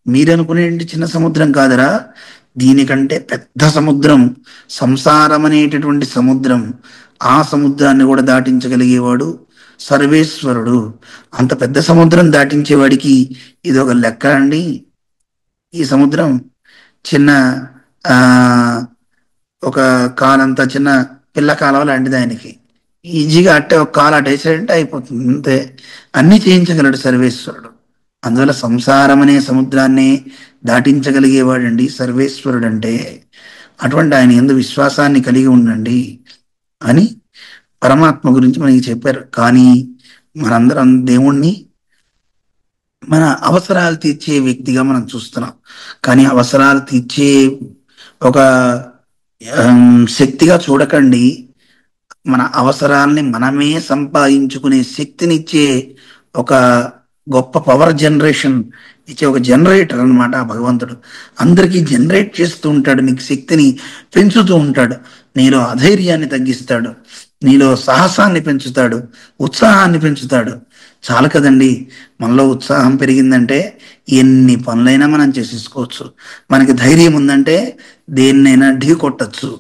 మీరనుకునే చిన్న సముద్రం కాదరా, దీనికంటే పెద్ద సముద్రం, సంసారం అనేటటువంటి సముద్రం. ఆ సముద్రాన్ని కూడా దాటించగలిగేవాడు సర్వేశ్వరుడు. అంత పెద్ద సముద్రం దాటించేవాడికి ఇది ఒక లెక్క అండి? ఈ సముద్రం చిన్న ఆ ఒక కాలంత చిన్న పిల్ల కాలం లాంటిది ఆయనకి. ఈజీగా అట్టే ఒక కాలు అటేసాడంటే అయిపోతుంది, అంతే. అన్ని చేయించగలడు సర్వేశ్వరుడు. అందువల్ల సంసారం అనే సముద్రాన్ని దాటించగలిగేవాడండి సర్వేశ్వరుడు అంటే. అటువంటి ఆయన యందు విశ్వాసాన్ని కలిగి ఉండండి అని పరమాత్మ గురించి మనకి చెప్పారు. కానీ మనందరం దేవుణ్ణి మన అవసరాలు తీర్చే వ్యక్తిగా మనం చూస్తున్నాం. కానీ అవసరాలు తీర్చే ఒక శక్తిగా చూడకండి. మన అవసరాల్ని మనమే సంపాదించుకునే శక్తినిచ్చే ఒక గొప్ప పవర్ జనరేషన్ ఇచ్చే ఒక జనరేటర్ అన్నమాట ఆ భగవంతుడు. అందరికీ జనరేట్ చేస్తూ ఉంటాడు, నీకు శక్తిని పెంచుతూ ఉంటాడు, నీలో అధైర్యాన్ని తగ్గిస్తాడు, నీలో సాహసాన్ని పెంచుతాడు, ఉత్సాహాన్ని పెంచుతాడు. చాలు కదండి, మనలో ఉత్సాహం పెరిగిందంటే ఎన్ని పనులైనా మనం చేసేసుకోవచ్చు. మనకి ధైర్యం ఉందంటే దేన్నైనా ఢీ కొట్టచ్చు.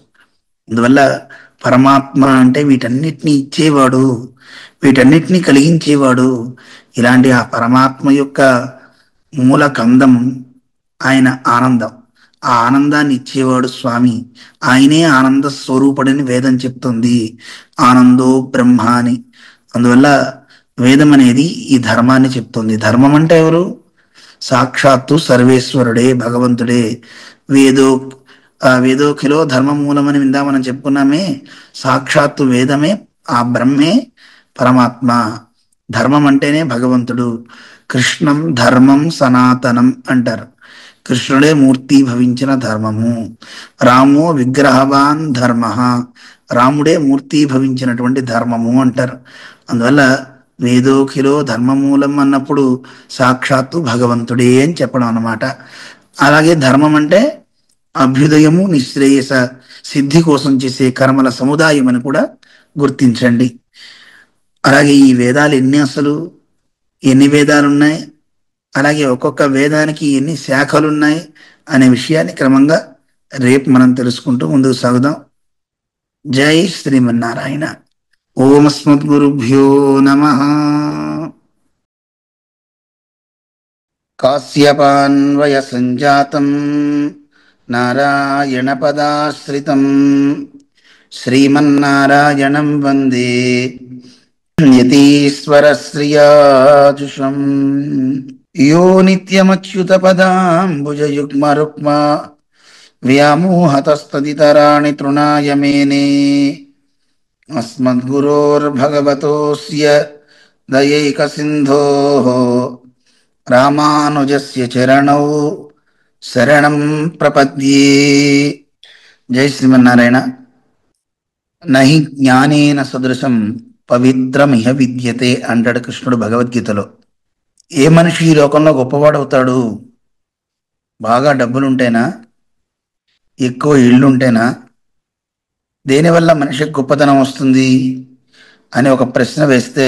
అందువల్ల పరమాత్మ అంటే వీటన్నిటిని ఇచ్చేవాడు, వీటన్నిటిని కలిగించేవాడు. ఇలాంటి ఆ పరమాత్మ యొక్క మూల కందం ఆయన ఆనందం. ఆ ఆనందాన్ని ఇచ్చేవాడు స్వామి. ఆయనే ఆనంద స్వరూపుడని వేదం చెప్తుంది, ఆనందో బ్రహ్మ అని. అందువల్ల వేదం అనేది ఈ ధర్మాన్ని చెప్తుంది. ధర్మం అంటే ఎవరు? సాక్షాత్తు సర్వేశ్వరుడే, భగవంతుడే. వేదో వేదోఖిలో ధర్మ మూలమని విందా మనం చెప్పుకున్నామే. సాక్షాత్తు వేదమే, ఆ బ్రహ్మే పరమాత్మ. ధర్మం అంటేనే భగవంతుడు. కృష్ణం ధర్మం సనాతనం అంటారు. కృష్ణుడే మూర్తి భవించిన ధర్మము. రామో విగ్రహవాన్ ధర్మ, రాముడే మూర్తి భవించినటువంటి ధర్మము అంటారు. అందువల్ల వేదోఖిలో ధర్మమూలం అన్నప్పుడు సాక్షాత్తు భగవంతుడే అని చెప్పడం అన్నమాట. అలాగే ధర్మం అంటే అభ్యుదయము, నిశ్రేయస సిద్ధి కోసం చేసే కర్మల సముదాయం అని కూడా గుర్తించండి. అలాగే ఈ వేదాలు ఎన్ని వేదాలు ఉన్నాయి, అలాగే ఒక్కొక్క వేదానికి ఎన్ని శాఖలు ఉన్నాయి అనే విషయాన్ని క్రమంగా రేపు మనం తెలుసుకుంటూ ముందుకు సాగుదాం. జై శ్రీమన్నారాయణ. ఓం అస్మద్గురుభ్యో నమః. కాశ్యపాన్వయ సంజాతం నారాయణ పదాశ్రితం శ్రీమన్నారాయణం వందే యతీశ్వర శ్రియాజుషం. యో నిత్యమచ్యుత పదాంబుజయుగ్మ రుక్మ వ్యామోహతస్తదితరాణి తృణాయ మేనే. అస్మద్గురోర్భగవతోస్య దయైక సింధోః రామానుజస్య చరణౌ శరణం ప్రపద్యే. జై శ్రీమన్నారాయణ. నహి జ్ఞానేన సదృశం పవిత్రమిహ విద్యతే అంటాడు కృష్ణుడు భగవద్గీతలో. ఏ మనిషి ఈ లోకంలో గొప్పవాడవుతాడు? బాగా డబ్బులుంటేనా? ఎక్కువ ఇళ్ళుంటేనా? దేనివల్ల మనిషికి గొప్పతనం వస్తుంది అని ఒక ప్రశ్న వేస్తే,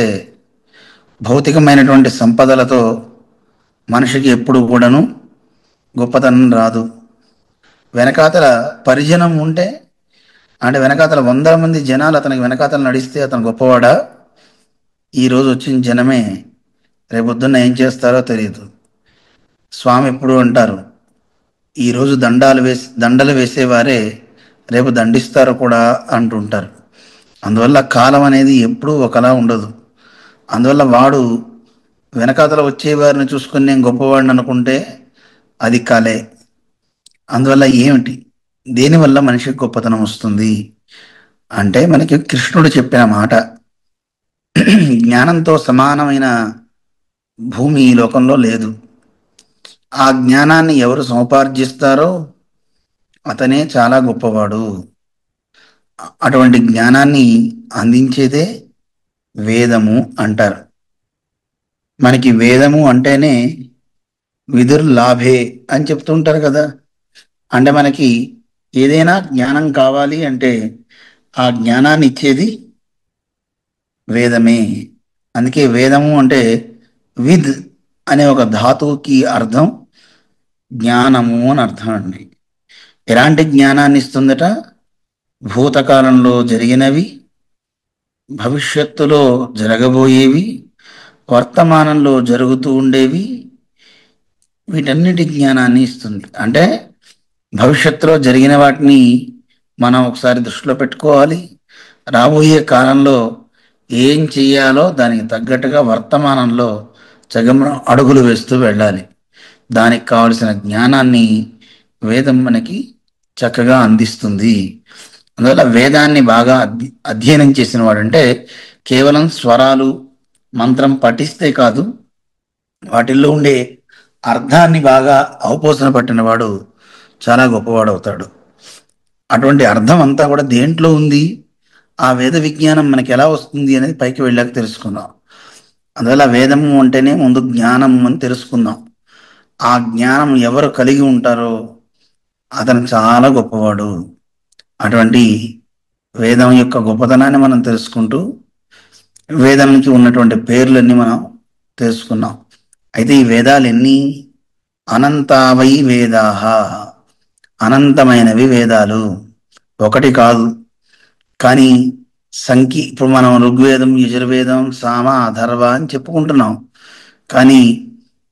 భౌతికమైనటువంటి సంపదలతో మనిషికి ఎప్పుడు కూడాను గొప్పతనం రాదు. వెనకాతల పరిజనం ఉంటే, అంటే వెనకాతల 100 మంది జనాలు అతనికి వెనకాతల నడిస్తే అతను గొప్పవాడా? ఈరోజు వచ్చిన జనమే రేపొద్దున్న ఏం చేస్తారో తెలియదు. స్వామి ఎప్పుడు అంటారు, ఈరోజు దండలు వేసేవారే రేపు దండిస్తారు కూడా అంటుంటారు. అందువల్ల కాలం అనేది ఎప్పుడూ ఒకలా ఉండదు. అందువల్ల వాడు వెనకాతల వచ్చేవారిని చూసుకుని నేను గొప్పవాడిని అనుకుంటే అది కలే. అందువల్ల ఏమిటి, దేనివల్ల మనిషికి గొప్పతనం వస్తుంది అంటే మనకి కృష్ణుడు చెప్పిన మాట, జ్ఞానంతో సమానమైన భూమి ఈ లోకంలో లేదు. ఆ జ్ఞానాన్ని ఎవరు సముపార్జిస్తారో అతనే చాలా గొప్పవాడు. అటువంటి జ్ఞానాన్ని అందించేదే వేదము అంటారు. మనకి వేదము అంటేనే విదుర్ లాభే అని చెప్తుంటారు కదా. అంటే మనకి ఏదైనా జ్ఞానం కావాలి అంటే ఆ జ్ఞానాన్ని ఇచ్చేది వేదమే. అందుకే వేదము అంటే విద్ అనే ఒక ధాతువుకి అర్థం జ్ఞానము అని అర్థం అండి. ఎలాంటి జ్ఞానాన్ని ఇస్తుందట? భూతకాలంలో జరిగినవి, భవిష్యత్తులో జరగబోయేవి, వర్తమానంలో జరుగుతూ ఉండేవి, వీటన్నిటి జ్ఞానాన్ని ఇస్తుంది. అంటే భవిష్యత్తులో జరిగిన వాటిని మనం ఒకసారి దృష్టిలో పెట్టుకోవాలి. రాబోయే కాలంలో ఏం చెయ్యాలో దానికి తగ్గట్టుగా వర్తమానంలో జగమ అడుగులు వేస్తూ వెళ్ళాలి. దానికి కావలసిన జ్ఞానాన్ని వేదం మనకి చక్కగా అందిస్తుంది. అందువల్ల వేదాన్ని బాగా అధ్యయనం చేసిన వాడంటే కేవలం స్వరాలు మంత్రం పఠిస్తే కాదు, వాటిల్లో ఉండే అర్థాన్ని బాగా అవపోసన పట్టిన వాడు చాలా గొప్పవాడు అవుతాడు. అటువంటి అర్థం అంతా కూడా దేంట్లో ఉంది, ఆ వేద విజ్ఞానం మనకి ఎలా వస్తుంది అనేది పైకి వెళ్ళాక తెలుసుకుందాం. అందువల్ల వేదము అంటేనే ముందు జ్ఞానం అని తెలుసుకుందాం. ఆ జ్ఞానం ఎవరు కలిగి ఉంటారో అతను చాలా గొప్పవాడు. అటువంటి వేదం యొక్క గొప్పతనాన్ని మనం తెలుసుకుంటూ వేదానికి ఉన్నటువంటి పేర్లన్నీ మనం తెలుసుకున్నాం. అయితే ఈ వేదాలు ఎన్ని? అనంతావై వేదాహ, అనంతమైనవి వేదాలు, ఒకటి కాదు. కానీ ఇప్పుడు మనం ఋగ్వేదం, యజుర్వేదం, సామ, అథర్వ అని చెప్పుకుంటున్నాం. కానీ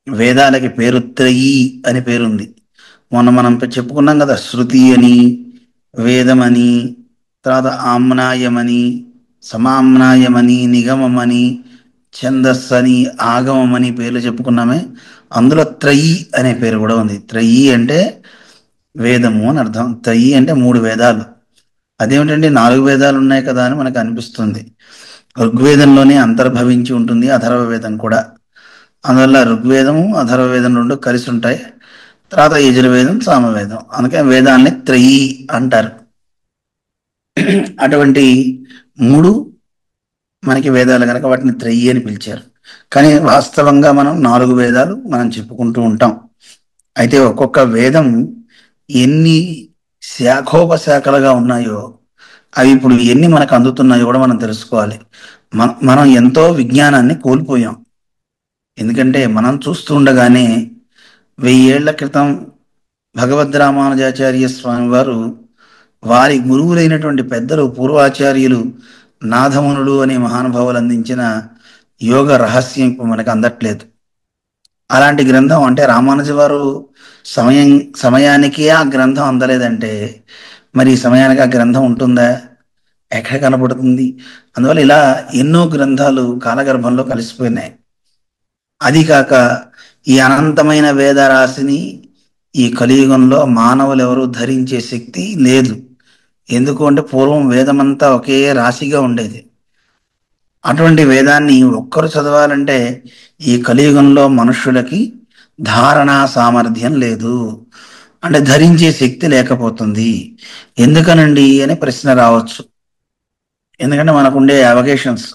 వేదాలకి పేరు త్రయీ అని పేరుంది. మొన్న మనం చెప్పుకున్నాం కదా, శృతి అని, వేదమని, తర్వాత ఆమ్నాయమని, సమామ్నాయమని, నిగమమని, ఛందస్సు అని, ఆగమం అని పేర్లు చెప్పుకున్నామే. అందులో త్రయీ అనే పేరు కూడా ఉంది. త్రయీ అంటే వేదము అని అర్థం. త్రయీ అంటే 3 వేదాలు. అదేమిటంటే 4 వేదాలు ఉన్నాయి కదా అని మనకు అనిపిస్తుంది. ఋగ్వేదంలోనే అంతర్భవించి ఉంటుంది అథర్వ వేదం కూడా. అందువల్ల ఋగ్వేదము అథర్వ వేదం 2 కలిసి ఉంటాయి. తర్వాత యజుర్వేదం, సామవేదం. అందుకే వేదాన్ని త్రయీ అంటారు. అటువంటి 3 మనకి వేదాలు కనుక వాటిని త్రయీ అని పిలిచారు. కానీ వాస్తవంగా మనం 4 వేదాలు మనం చెప్పుకుంటూ ఉంటాం. అయితే ఒక్కొక్క వేదం ఎన్ని శాఖోపశాఖలుగా ఉన్నాయో, అవి ఇప్పుడు ఎన్ని మనకు అందుతున్నాయో కూడా మనం తెలుసుకోవాలి. మనం ఎంతో విజ్ఞానాన్ని కోల్పోయాం. ఎందుకంటే మనం చూస్తూ ఉండగానే 1000 ఏళ్ల క్రితం భగవద్ రామానుజాచార్య స్వామి వారు వారి గురువులైనటువంటి పెద్దలు, పూర్వాచార్యులు, నాథమునులు అనే మహానుభావులు అందించిన యోగ రహస్యం ఇప్పుడు మనకు అందట్లేదు. అలాంటి గ్రంథం అంటే రామానుజ వారు సమయానికి ఆ గ్రంథం అందలేదంటే మరి ఈ సమయానికి ఆ గ్రంథం ఉంటుందా? ఎక్కడ కనపడుతుంది? అందువల్ల ఇలా ఎన్నో గ్రంథాలు కాలగర్భంలో కలిసిపోయినాయి. అది కాక ఈ అనంతమైన వేద రాశిని ఈ కలియుగంలో మానవులు ఎవరు ధరించే శక్తి లేదు. ఎందుకు అంటే పూర్వం వేదమంతా ఒకే రాశిగా ఉండేది. అటువంటి వేదాన్ని ఒక్కరు చదవాలంటే ఈ కలియుగంలో మనుష్యులకి ధారణా సామర్థ్యం లేదు, అంటే ధరించే శక్తి లేకపోతుంది. ఎందుకనండి అనే ప్రశ్న రావచ్చు. ఎందుకంటే మనకుండే అవకేషన్స్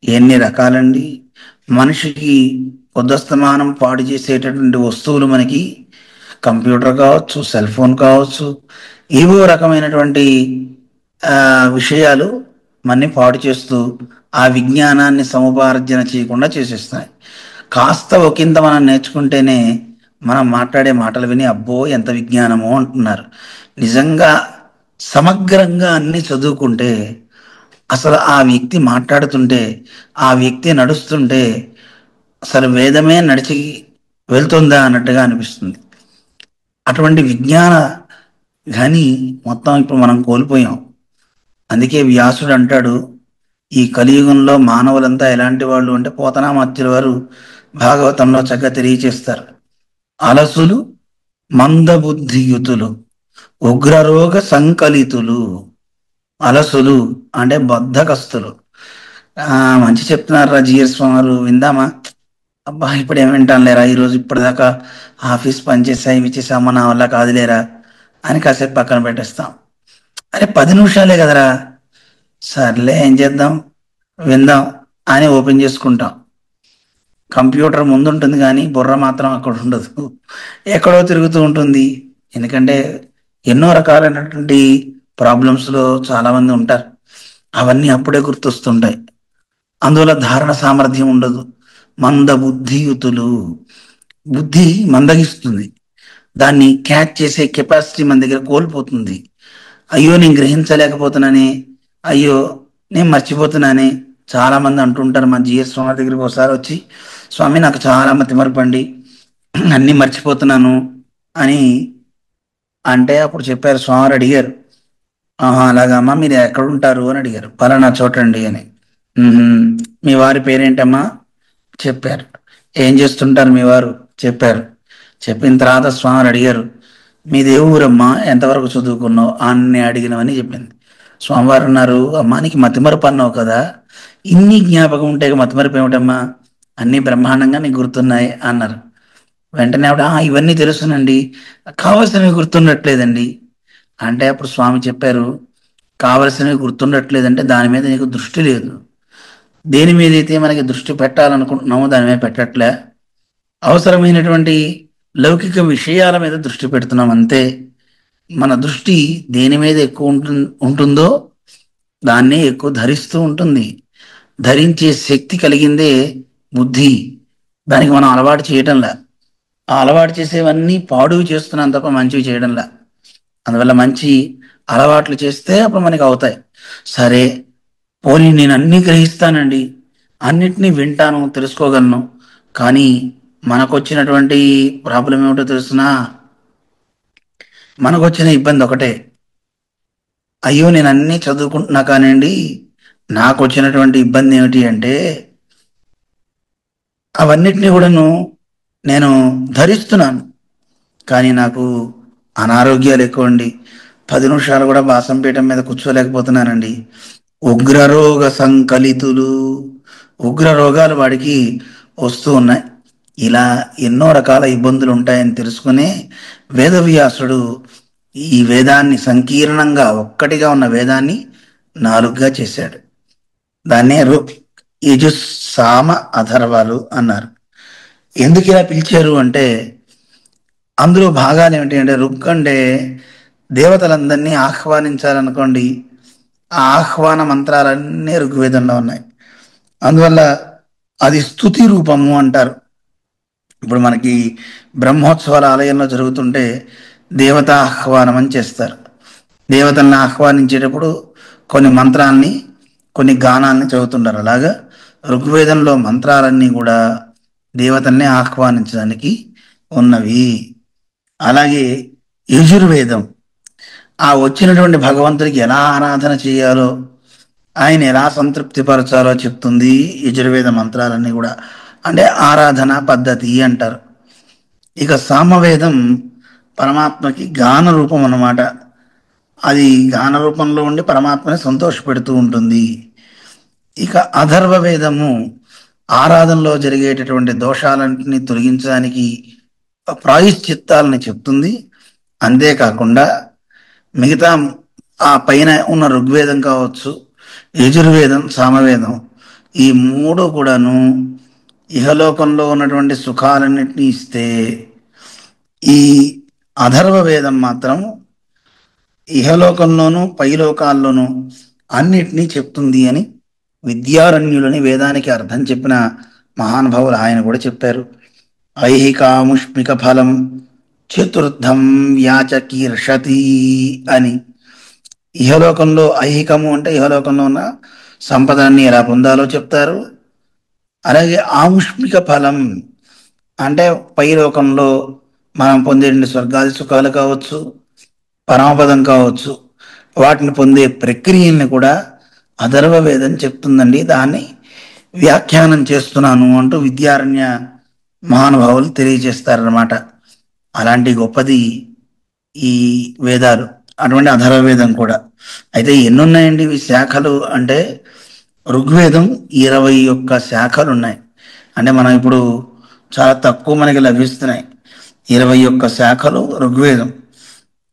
ఎన్ని రకాలండి. మనిషికి పొద్దుస్తమానం పాడు చేసేటటువంటి వస్తువులు మనకి కంప్యూటర్ కావచ్చు, సెల్ ఫోన్ కావచ్చు, ఏవో రకమైనటువంటి విషయాలు మనని పాడు చేస్తూ ఆ విజ్ఞానాన్ని సముపార్జన చేయకుండా చేసేస్తున్నాయి. కాస్త ఒకంత మనం నేర్చుకుంటేనే మనం మాట్లాడే మాటలు విని అబ్బో ఎంత విజ్ఞానమో అంటున్నారు. నిజంగా సమగ్రంగా అన్ని చదువుకుంటే అసలు ఆ వ్యక్తి మాట్లాడుతుంటే, ఆ వ్యక్తి నడుస్తుంటే అసలు వేదమే నడిచి వెళ్తుందా అన్నట్టుగా అనిపిస్తుంది. అటువంటి విజ్ఞాన ఘని మొత్తం ఇప్పుడు మనం కోల్పోయాం. అందుకే వ్యాసుడు అంటాడు, ఈ కలియుగంలో మానవులంతా ఎలాంటి వాళ్ళు అంటే పోతనామాత్యుల వారు భాగవతంలో చక్కగా తెలియచేస్తారు. అలసులు, మందబుద్ధియుతులు, ఉగ్రరోగ సంకలితులు, అలసులు అంటే బద్ధకస్తులు. మంచి చెప్తున్నారా జిఎస్ స్వామి వారు, విందామా? అబ్బా ఇప్పుడు ఏం వింటాను లేరా, ఈరోజు ఇప్పటిదాకా ఆఫీస్ పని చేసా ఇవి చేసామా, నా వల్ల కాదులేరా అని కాసేపు పక్కన పెట్టేస్తాం. అరే 10 నిమిషాలే కదరా, సర్లే ఏం చేద్దాం, విందాం అని ఓపెన్ చేసుకుంటాం. కంప్యూటర్ ముందు ఉంటుంది కానీ బుర్ర మాత్రం అక్కడ ఉండదు, ఎక్కడో తిరుగుతూ ఉంటుంది. ఎందుకంటే ఎన్నో రకాలైనటువంటి ప్రాబ్లమ్స్లో చాలామంది ఉంటారు, అవన్నీ అప్పుడే గుర్తొస్తుంటాయి. అందువల్ల ధారణ సామర్థ్యం ఉండదు. మంద బుద్ధియుతులు, బుద్ధి మందగిస్తుంది, దాన్ని క్యాచ్ చేసే కెపాసిటీ మన దగ్గర కోల్పోతుంది. అయ్యో నేను గ్రహించలేకపోతున్నానే, అయ్యో నేను మర్చిపోతున్నానే. చాలా మంది అంటుంటారు, మా జిఎస్ స్వామి దగ్గరికి ఒకసారి వచ్చి, స్వామి నాకు చాలా మతిమరుపండి, అన్నీ మర్చిపోతున్నాను అని అంటే అప్పుడు చెప్పారు, స్వామి అడిగారు, ఆహా అలాగమ్మా మీరు ఎక్కడ ఉంటారు అని అడిగారు. పలానా చోటండి అని. "మ్మ్హ్మ్. మీ వారి పేరేంటమ్మా?" చెప్పారు. "ఏం చేస్తుంటారు మీ వారు?" చెప్పారు. చెప్పిన తర్వాత స్వామి అడిగారు, మీది ఏ ఊరమ్మా, ఎంతవరకు చదువుకున్నావు అన్ని అడిగినవని చెప్పింది. స్వామివారు అన్నారు, అమ్మా నీకు మతిమరుపు అన్నావు కదా, ఇన్ని జ్ఞాపకం ఉంటే మతిమరుపు ఏమిటమ్మా, అన్ని బ్రహ్మాండంగా నీకు గుర్తున్నాయి అన్నారు. వెంటనే ఆవిడ, ఇవన్నీ తెలుసునండి, కావలసినవి గుర్తుండట్లేదండి అంటే అప్పుడు స్వామి చెప్పారు, కావలసినవి గుర్తుండట్లేదంటే దాని మీద నీకు దృష్టి లేదు. దేని మీద అయితే మనకి దృష్టి పెట్టాలనుకుంటున్నామో దాని మీద పెట్టట్లే, అవసరమైనటువంటి లౌకిక విషయాల మీద దృష్టి పెడుతున్నాం అంతే. మన దృష్టి దేని మీద ఎక్కువ ఉంటుందో దాన్నే ఎక్కువ ధరిస్తూ ఉంటుంది. ధరించే శక్తి కలిగిందే బుద్ధి, దానికి మనం అలవాటు చేయటంలా. ఆ అలవాటు చేసేవన్నీ పాడువి చేస్తున్నాం తప్ప మంచివి చేయడంలా. అందువల్ల మంచి అలవాట్లు చేస్తే అప్పుడు మనకి అవుతాయి. సరే పోనీ నేను అన్నీ గ్రహిస్తానండి, అన్నిటినీ వింటాను, తెలుసుకోగలను, కానీ మనకొచ్చినటువంటి ప్రాబ్లం ఏమిటో తెలుసునా, మనకొచ్చిన ఇబ్బంది ఒకటే, అయ్యో నేను అన్నీ చదువుకుంటున్నా కానివ్వండి, నాకు వచ్చినటువంటి ఇబ్బంది ఏమిటి అంటే అవన్నిటినీ కూడాను నేను ధరిస్తున్నాను, కానీ నాకు అనారోగ్యాలు ఎక్కువ అండి, 10 నిమిషాలు కూడా బాసంపీఠం మీద కూర్చోలేకపోతున్నానండి. ఉగ్రరోగ సంకలితులు, ఉగ్ర రోగాలు వాడికి వస్తూ ఉన్నాయి. ఇలా ఎన్నో రకాల ఇబ్బందులు ఉంటాయని తెలుసుకునే వేదవ్యాసుడు ఈ వేదాన్ని సంకీర్ణంగా, ఒక్కటిగా ఉన్న వేదాన్ని 4గా చేశాడు. దాన్నే రుక్ యజు సామ అథర్వాలు అన్నారు. ఎందుకు ఇలా పిలిచారు అంటే అందులో భాగాలు ఏమిటి అంటే, రుక్ అంటే దేవతలందరినీ ఆహ్వానించాలనుకోండి, ఆ ఆహ్వాన మంత్రాలన్నీ ఋగ్వేదంలో ఉన్నాయి. అందువల్ల అది స్తుతి రూపము అంటారు. ఇప్పుడు మనకి బ్రహ్మోత్సవాల ఆలయంలో జరుగుతుంటే దేవతా ఆహ్వానం అని చేస్తారు. దేవతల్ని ఆహ్వానించేటప్పుడు కొన్ని మంత్రాల్ని, కొన్ని గానాల్ని చదువుతుంటారు. అలాగా ఋగ్వేదంలో మంత్రాలన్నీ కూడా దేవతల్ని ఆహ్వానించడానికి ఉన్నవి. అలాగే యజుర్వేదం ఆ వచ్చినటువంటి భగవంతుడికి ఎలా ఆరాధన చేయాలో, ఆయన ఎలా సంతృప్తి పరచాలో చెప్తుంది యజుర్వేద మంత్రాలన్నీ కూడా. అంటే ఆరాధన పద్ధతి అంటారు. ఇక సామవేదం పరమాత్మకి గాన రూపం అన్నమాట. అది గాన రూపంలో ఉండి పరమాత్మని సంతోషపెడుతూ ఉంటుంది. ఇక అథర్వ వేదము ఆరాధనలో జరిగేటటువంటి దోషాలన్నింటినీ తొలగించడానికి ప్రాయశ్చిత్తాలని చెప్తుంది. అంతేకాకుండా మిగతా ఆ పైన ఉన్న ఋగ్వేదం కావచ్చు, యజుర్వేదం, సామవేదం, ఈ 3 కూడాను ఇహలోకంలో ఉన్నటువంటి సుఖాలన్నింటినీ ఇస్తే, ఈ అథర్వ వేదం మాత్రం ఇహలోకంలోనూ పైలోకాల్లోనూ అన్నిటినీ చెప్తుంది అని విద్యారణ్యులని వేదానికి అర్థం చెప్పిన మహానుభావులు ఆయన కూడా చెప్పారు. ఐహికాముష్మిక ఫలం చతుర్థం వ్యాచకీర్షతి అని. ఇహలోకంలో ఐహికము అంటే ఇహలోకంలో ఉన్న సంపదన్ని ఎలా పొందాలో చెప్తారు. అలాగే ఆముష్మిక ఫలం అంటే పైలోకంలో మనం పొందే స్వర్గాది సుఖాలు కావచ్చు, పరమపదం కావచ్చు, వాటిని పొందే ప్రక్రియల్ని కూడా అథర్వ వేదం చెప్తుందండి, దాన్ని వ్యాఖ్యానం చేస్తున్నాను అంటూ విద్యారణ్య మహానుభావులు తెలియజేస్తారన్నమాట. అలాంటి గొప్పది ఈ వేదాలు, అటువంటి అథర్వవేదం కూడా. అయితే ఎన్ని ఉన్నాయండి ఇవి శాఖలు అంటే, ఋగ్వేదం 21 శాఖలు ఉన్నాయి. అంటే మనం ఇప్పుడు చాలా తక్కువ మనకి లభిస్తున్నాయి. 21 శాఖలు ఋగ్వేదం.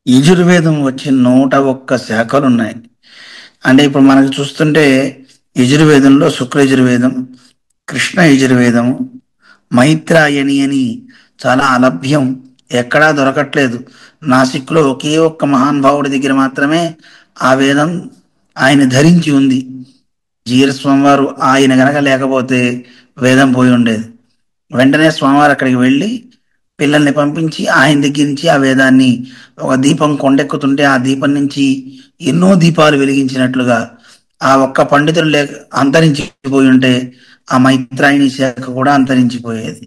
యజుర్వేదం వచ్చి 101 శాఖలు ఉన్నాయి. అంటే ఇప్పుడు మనకి చూస్తుంటే యజుర్వేదంలో శుక్ల యజుర్వేదం, కృష్ణ యజుర్వేదం, మైత్రాయణి అని చాలా అలభ్యం, ఎక్కడా దొరకట్లేదు. నాసిక్లో ఒకే ఒక్క మహానుభావుడి దగ్గర మాత్రమే ఆ వేదం ఆయన ధరించి ఉంది. జీర స్వామివారు ఆయన గనక లేకపోతే వేదం పోయి ఉండేది. వెంటనే స్వామివారు అక్కడికి వెళ్ళి పిల్లల్ని పంపించి ఆయన దగ్గర నుంచి ఆ వేదాన్ని, ఒక దీపం కొండెక్కుతుంటే ఆ దీపం నుంచి ఎన్నో దీపాలు వెలిగించినట్లుగా, ఆ ఒక్క పండితులు లేక అంతరించిపోయి ఉంటే ఆ మైత్రాయణి శాఖ కూడా అంతరించిపోయేది.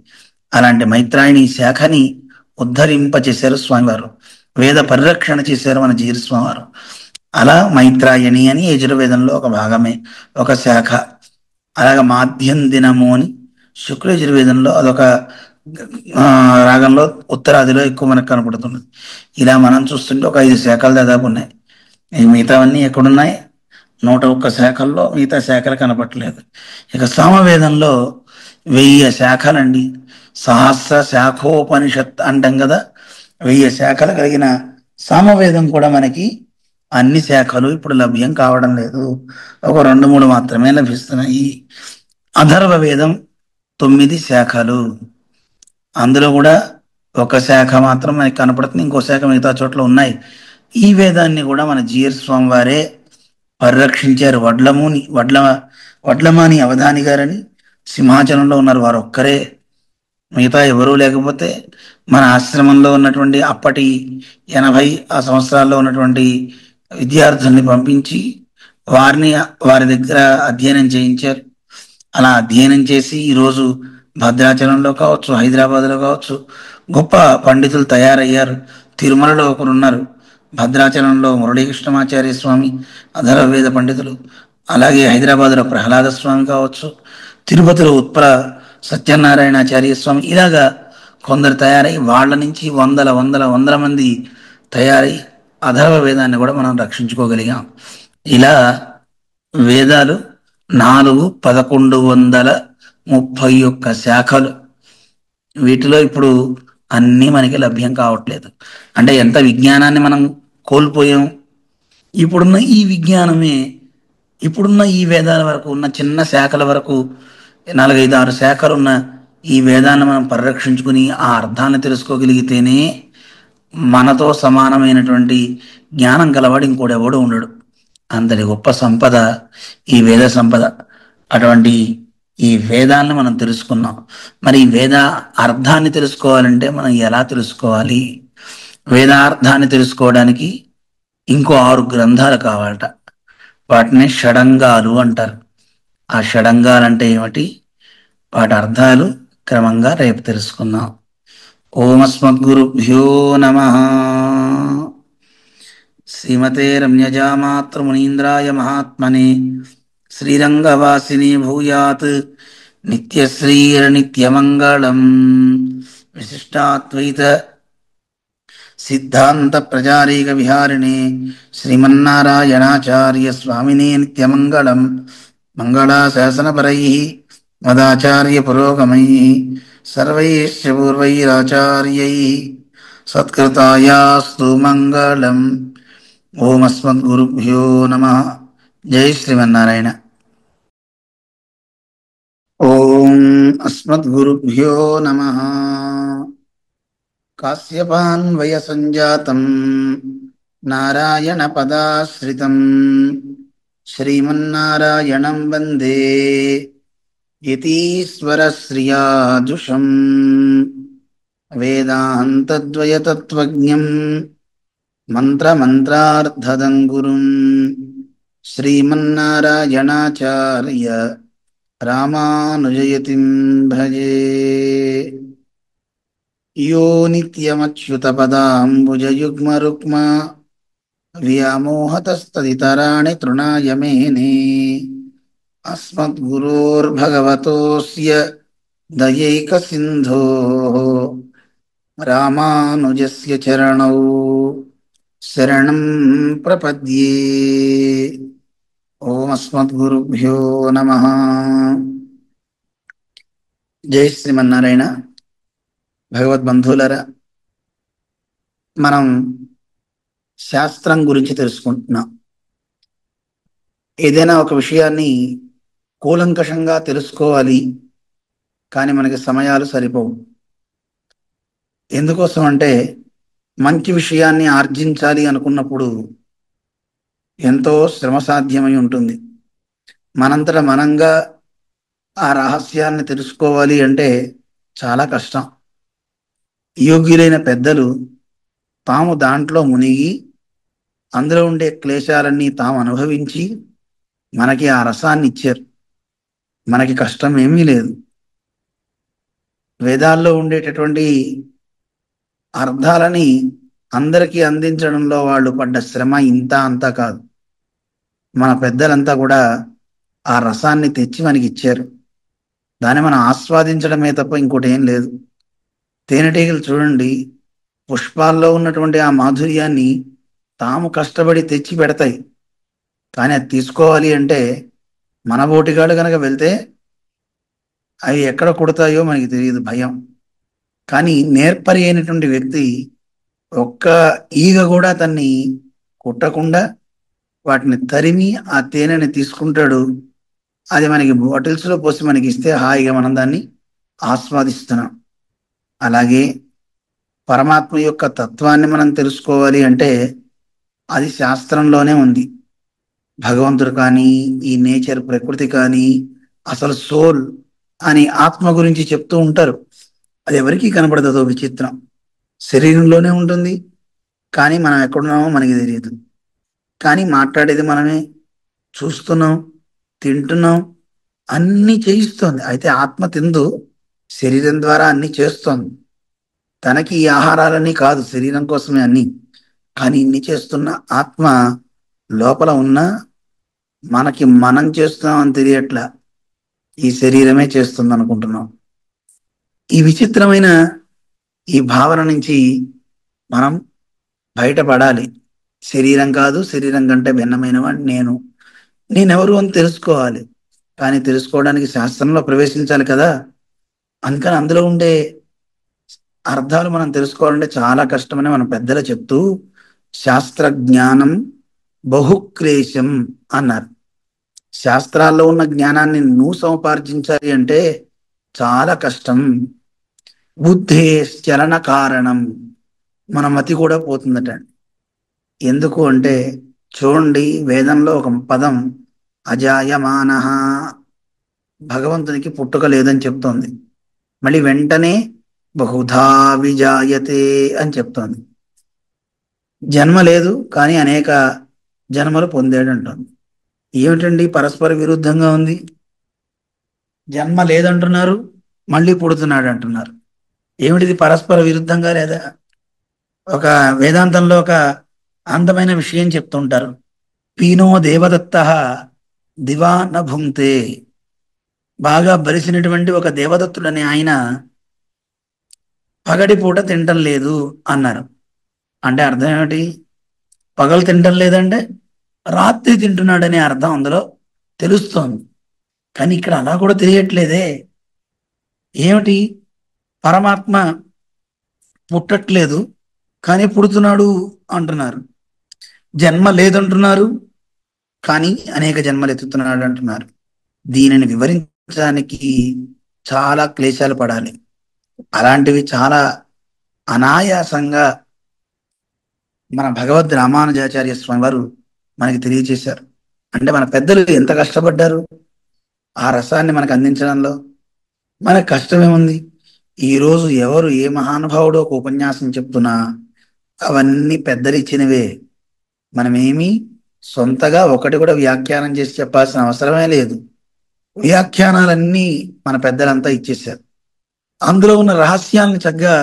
అలాంటి మైత్రాయణి శాఖని ఉద్ధరింపచేశారు స్వామివారు, వేద పరిరక్షణ చేశారు మన జీర స్వామివారు. అలా మైత్రాయణి అని యజుర్వేదంలో ఒక భాగమే, ఒక శాఖ. అలాగే మాధ్యం దినము అని శుక్ల యజుర్వేదంలో అదొక రాగంలో ఉత్తరాదిలో ఎక్కువ మనకు కనపడుతుంది. ఇలా మనం చూస్తుంటే ఒక 5 శాఖలు దాదాపు ఉన్నాయి. ఈ మిగతావన్నీ ఎక్కడున్నాయి? 101 శాఖల్లో మిగతా శాఖలు కనపట్లేదు. ఇక సామవేదంలో 1000 శాఖలండి. సహస్ర శాఖోపనిషత్ అంటాం కదా, 1000 శాఖలు కలిగిన సామవేదం కూడా మనకి అన్ని శాఖలు ఇప్పుడు లభ్యం కావడం లేదు. ఒక 2-3 మాత్రమే లభిస్తున్నాయి. అథర్వ వేదం 9 శాఖలు. అందులో కూడా ఒక శాఖ మాత్రం మనకి కనపడుతుంది, ఇంకో శాఖ మిగతా చోట్ల ఉన్నాయి. ఈ వేదాన్ని కూడా మన జిఆర్ స్వామి వారే పరిరక్షించారు. వడ్లమాని అవధాని గారని సింహాచలంలో ఉన్నారు, వారు ఒక్కరే, మిగతా ఎవరూ లేకపోతే మన ఆశ్రమంలో ఉన్నటువంటి అప్పటి 80 ఆ సంవత్సరాల్లో ఉన్నటువంటి విద్యార్థుల్ని పంపించి వారిని వారి దగ్గర అధ్యయనం చేయించారు. అలా అధ్యయనం చేసి ఈరోజు భద్రాచలంలో కావచ్చు, హైదరాబాద్లో కావచ్చు గొప్ప పండితులు తయారయ్యారు. తిరుమలలో ఒకరున్నారు, భద్రాచలంలో మురళీకృష్ణమాచార్య స్వామి అధర్వవేద పండితులు, అలాగే హైదరాబాద్లో ప్రహ్లాద స్వామి కావచ్చు, తిరుపతిలో ఉత్పల సత్యనారాయణాచార్య స్వామి, ఇలాగా కొందరు తయారై వాళ్ళ నుంచి వందల మంది తయారై అధర్వ వేదాన్ని కూడా మనం రక్షించుకోగలిగాం. ఇలా వేదాలు 1131 శాఖలు. వీటిలో ఇప్పుడు అన్నీ మనకి లభ్యం కావట్లేదు. అంటే ఎంత విజ్ఞానాన్ని మనం కోల్పోయాం. ఇప్పుడున్న ఈ విజ్ఞానమే, ఇప్పుడున్న ఈ వేదాల వరకు ఉన్న చిన్న శాఖల వరకు 4-5-6 శాఖలు ఉన్న ఈ వేదాన్ని మనం పరిరక్షించుకుని ఆ అర్థాన్ని తెలుసుకోగలిగితేనే మనతో సమానమైనటువంటి జ్ఞానం గలవాడు ఇంకోడెవడు ఉండడు. అంతటి గొప్ప సంపద ఈ వేద సంపద. అటువంటి ఈ వేదాన్ని మనం తెలుసుకున్నాం. మరి ఈ వేద అర్థాన్ని తెలుసుకోవాలంటే మనం ఎలా తెలుసుకోవాలి? వేదార్థాన్ని తెలుసుకోవడానికి ఇంకో 6 గ్రంథాలు కావాలట. వాటిని షడంగాలు అంటారు. ఆ షడంగాలు అంటే ఏమిటి, వాటి అర్థాలు క్రమంగా రేపు తెలుసుకుందాం. ఓం అస్మద్గురుభ్యో నమః. శ్రీమతే రమ్యజామాతృమునీంద్రాయ మహాత్మనే శ్రీరంగవాసిని భూయాత్ నిత్యశ్రీర్నిత్యమంగళం. విశిష్టాద్వైత సిద్ధాంత ప్రచారీక విహారిణే శ్రీమన్నారాయణాచార్య స్వామినే నిత్యమంగళం. మంగళాశాసనపరైః మదాచార్య పురోగమైః సర్వైశ్చ పూర్వైరాచార్యైః సత్కృతాయాస్తు మంగళం. ఓం అస్మద్గురుభ్యో నమః. జై శ్రీమన్నారాయణ. ఓం అస్మద్గురుభ్యో నమః. కాశ్యపాన్వయ సంజాతం నారాయణ పదాశ్రితం శ్రీమన్నారాయణం వందే యతీశ్వర శ్రియాజుషం. వేదాంతద్వయతత్వజ్ఞం మంత్రమంత్రార్థదంగురుం శ్రీమన్నారాయణాచార్య రామానుజయతిం భజే. యో నిత్యమచ్యుతపదాంబుజయుగ్మరుక్మ వ్యామోహతస్తదితరాణి తృణాయ మేనే. అస్మద్గురోర్భగవతోస్య దయైకసింధోః రామానుజస్య చరణౌ శరణం ప్రపద్యే. ఓం అస్మద్గురుభ్యో నమః. జై శ్రీమన్నారాయణ. భగవద్బంధువులరా, మనం శాస్త్రం గురించి తెలుసుకుంటున్నాం. ఏదైనా ఒక విషయాన్ని కూలంకషంగా తెలుసుకోవాలి, కానీ మనకి సమయాలు సరిపోవు. ఎందుకోసం అంటే మంచి విషయాన్ని ఆర్జించాలి అనుకున్నప్పుడు ఎంతో శ్రమ సాధ్యమై ఉంటుంది. మనంతట మనంగా ఆ రహస్యాన్ని తెలుసుకోవాలి అంటే చాలా కష్టం. యోగ్యులైన పెద్దలు తాము దాంట్లో మునిగి అందులో ఉండే క్లేశాలన్నీ తాము అనుభవించి మనకి ఆ రసాన్ని ఇచ్చారు. మనకి కష్టం ఏమీ లేదు. వేదాల్లో ఉండేటటువంటి అర్థాలని అందరికీ అందించడంలో వాళ్ళు పడ్డ శ్రమ ఇంత అంతా కాదు. మన పెద్దలంతా కూడా ఆ రసాన్ని తెచ్చి మనకి ఇచ్చారు. దాన్ని మనం ఆస్వాదించడమే తప్ప ఇంకోటి ఏం లేదు. తేనెటీగలు చూడండి, పుష్పాల్లో ఉన్నటువంటి ఆ మాధుర్యాన్ని తాము కష్టపడి తెచ్చి పెడతాయి. కానీ అది తీసుకోవాలి అంటే మన బోటిగాడు కనుక వెళ్తే అవి ఎక్కడ కుడతాయో మనకి తెలియదు, భయం. కానీ నేర్పరి అయినటువంటి వ్యక్తి ఒక్క ఈగ కూడా తన్ని కుట్టకుండా వాటిని తరిమి ఆ తేనెని తీసుకుంటాడు. అది మనకి బాటిల్స్ లో పోసి మనకి ఇస్తే హాయిగా మనం దాన్ని ఆస్వాదిస్తున్నాం. అలాగే పరమాత్మ యొక్క తత్వాన్ని మనం తెలుసుకోవాలి అంటే అది శాస్త్రంలోనే ఉంది. భగవంతుడు కానీ, ఈ నేచర్ ప్రకృతి కానీ, అసలు సోల్ అని ఆత్మ గురించి చెప్తూ ఉంటారు. అది ఎవరికీ కనపడదు, అదో విచిత్రం. శరీరంలోనే ఉంటుంది, కానీ మనం ఎక్కడున్నామో మనకి తెలియదు. కానీ మాట్లాడేది మనమే, చూస్తున్నాం, తింటున్నాం, అన్ని చేయిస్తోంది. అయితే ఆత్మ తిందు, శరీరం ద్వారా అన్ని చేస్తోంది. తనకి ఈ ఆహారాలన్నీ కాదు, శరీరం కోసమే అన్ని. కానీ ఇన్ని చేస్తున్న ఆత్మ లోపల ఉన్న మనకి మనం చేస్తున్నాం అని తెలియట్లా, ఈ శరీరమే చేస్తుంది అనుకుంటున్నాం. ఈ విచిత్రమైన ఈ భావన నుంచి మనం బయటపడాలి. శరీరం కాదు, శరీరం కంటే భిన్నమైన వాడిని నేనెవరు అని తెలుసుకోవాలి. కానీ తెలుసుకోవడానికి శాస్త్రంలో ప్రవేశించాలి కదా. అందుకని అందులో ఉండే అర్థాలు మనం తెలుసుకోవాలంటే చాలా కష్టమని మన పెద్దలు చెప్తూ శాస్త్ర జ్ఞానం బహుక్లేశం అన్నారు. శాస్త్రాల్లో ఉన్న జ్ఞానాన్ని నువ్వు సముపార్జించాలి అంటే చాలా కష్టం. బుద్ధే చలన కారణం, మన మతి కూడా పోతుందట. ఎందుకు అంటే చూడండి, వేదంలో ఒక పదం అజాయమాన, భగవంతునికి పుట్టుక లేదని చెప్తోంది. మళ్ళీ వెంటనే బహుధా విజాయతే అని చెప్తోంది. జన్మ లేదు కానీ అనేక జన్మలు పొందాడు అంటుంది. ఏమిటండి, పరస్పర విరుద్ధంగా ఉంది. జన్మ లేదంటున్నారు, మళ్ళీ పుడుతున్నాడు అంటున్నారు. ఏమిటిది, పరస్పర విరుద్ధంగా లేదా? ఒక వేదాంతంలో ఒక అందమైన విషయం చెప్తుంటారు. పీనో దేవదత్త దివా న భుంక్తే. బాగా బలిసినటువంటి ఒక దేవదత్తుడని ఆయన పగటిపూట తింటం లేదు అన్నారు. అంటే అర్థం ఏమిటి? పగలు తింటం లేదంటే రాత్రి తింటున్నాడనే అర్థం అందులో తెలుస్తోంది. కానీ ఇక్కడ అలా కూడా తెలియట్లేదే. ఏమిటి, పరమాత్మ పుట్టట్లేదు కానీ పుడుతున్నాడు అంటున్నారు. జన్మ లేదంటున్నారు కానీ అనేక జన్మలు ఎత్తుతున్నాడు అంటున్నారు. దీనిని వివరించడానికి చాలా క్లేశాలు పడాలి. అలాంటివి చాలా అనాయాసంగా మన భగవద్ రామానుజాచార్య స్వామి వారు మనకి తెలియజేశారు. అంటే మన పెద్దలు ఎంత కష్టపడ్డారు ఆ రసాన్ని మనకు అందించడంలో. మనకు కష్టమేముంది? ఈరోజు ఎవరు ఏ మహానుభావుడు ఒక ఉపన్యాసం చెప్తున్నా అవన్నీ పెద్దలు ఇచ్చినవే. మనమేమీ సొంతగా ఒకటి కూడా వ్యాఖ్యానం చేసి చెప్పాల్సిన అవసరమే లేదు. వ్యాఖ్యానాలన్నీ మన పెద్దలంతా ఇచ్చేశారు. అందులో ఉన్న రహస్యాలను చక్కగా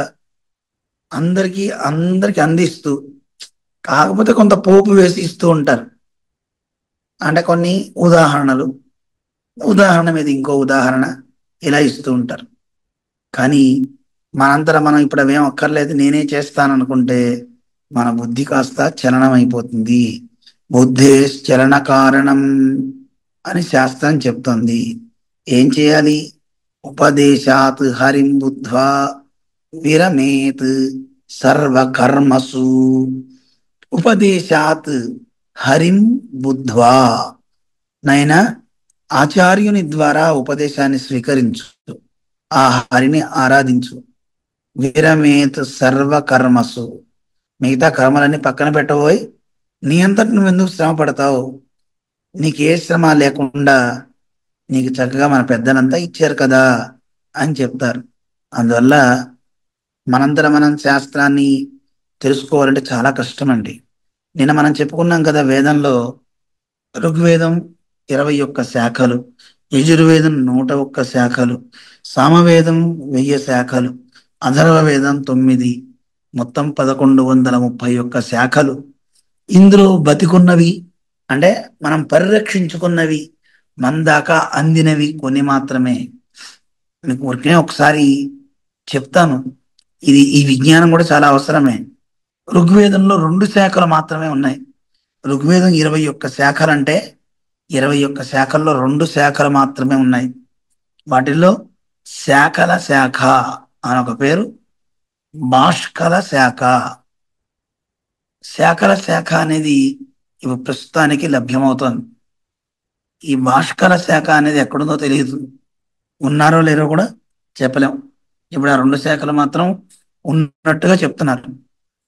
అందరికీ అందిస్తూ, కాకపోతే కొంత పోపు వేసి ఇస్తూ ఉంటారు. అంటే కొన్ని ఉదాహరణలు, ఉదాహరణ మీద ఇంకో ఉదాహరణ ఇలా ఇస్తూ ఉంటారు. కానీ మనంతటా మనం ఇప్పుడు అవేం అక్కర్లేదు, నేనే చేస్తాను అనుకుంటే మన బుద్ధి కాస్త చలనం అయిపోతుంది. బుద్ధేశ్చలన కారణం అని శాస్త్రం చెప్తోంది. ఏం చేయాలి? ఉపదేశాత్ హరిం బుద్ధ్వా విరమేత్ సర్వకర్మసు. ఉపదేశాత్ హరిం బుద్ధ్వా, నైనా ఆచార్యుని ద్వారా ఉపదేశాన్ని స్వీకరించు, ఆ హరిని ఆరాధించు. విరమేత్ సర్వకర్మసు, మిగతా కర్మలన్నీ పక్కన పెట్టబోయి నీ అంతటి నువ్వెందుకు శ్రమ పడతావు? నీకే శ్రమ లేకుండా నీకు చక్కగా మన పెద్దలంతా ఇచ్చారు కదా అని చెప్తారు. అందువల్ల మనంతట మనం శాస్త్రాన్ని తెలుసుకోవాలంటే చాలా కష్టం అండి. నిన్న మనం చెప్పుకున్నాం కదా, వేదంలో ఋగ్వేదం 21 శాఖలు, యజుర్వేదం 101 శాఖలు, సామవేదం 1000 శాఖలు, అథర్వ వేదం 9, మొత్తం 1131 శాఖలు. ఇందులో బతికున్నవి అంటే మనం పరిరక్షించుకున్నవి, మన దాకా అందినవి కొన్ని మాత్రమే. మీకు ఊరికే ఒకసారి చెప్తాను, ఈ విజ్ఞానం కూడా చాలా అవసరమే. ఋగ్వేదంలో 2 శాఖలు మాత్రమే ఉన్నాయి. ఋగ్వేదం 21 శాఖలు అంటే 21 శాఖల్లో 2 శాఖలు మాత్రమే ఉన్నాయి. వాటిల్లో శాఖల శాఖ అని ఒక పేరు, భాష్కల శాఖ. శాఖల శాఖ అనేది ఇప్పుడు ప్రస్తుతానికి లభ్యమవుతోంది. ఈ భాష్కల శాఖ అనేది ఎక్కడుందో తెలియదు, ఉన్నారో లేరో కూడా చెప్పలేం. ఇప్పుడు ఆ 2 శాఖలు మాత్రం ఉన్నట్టుగా చెప్తున్నారు.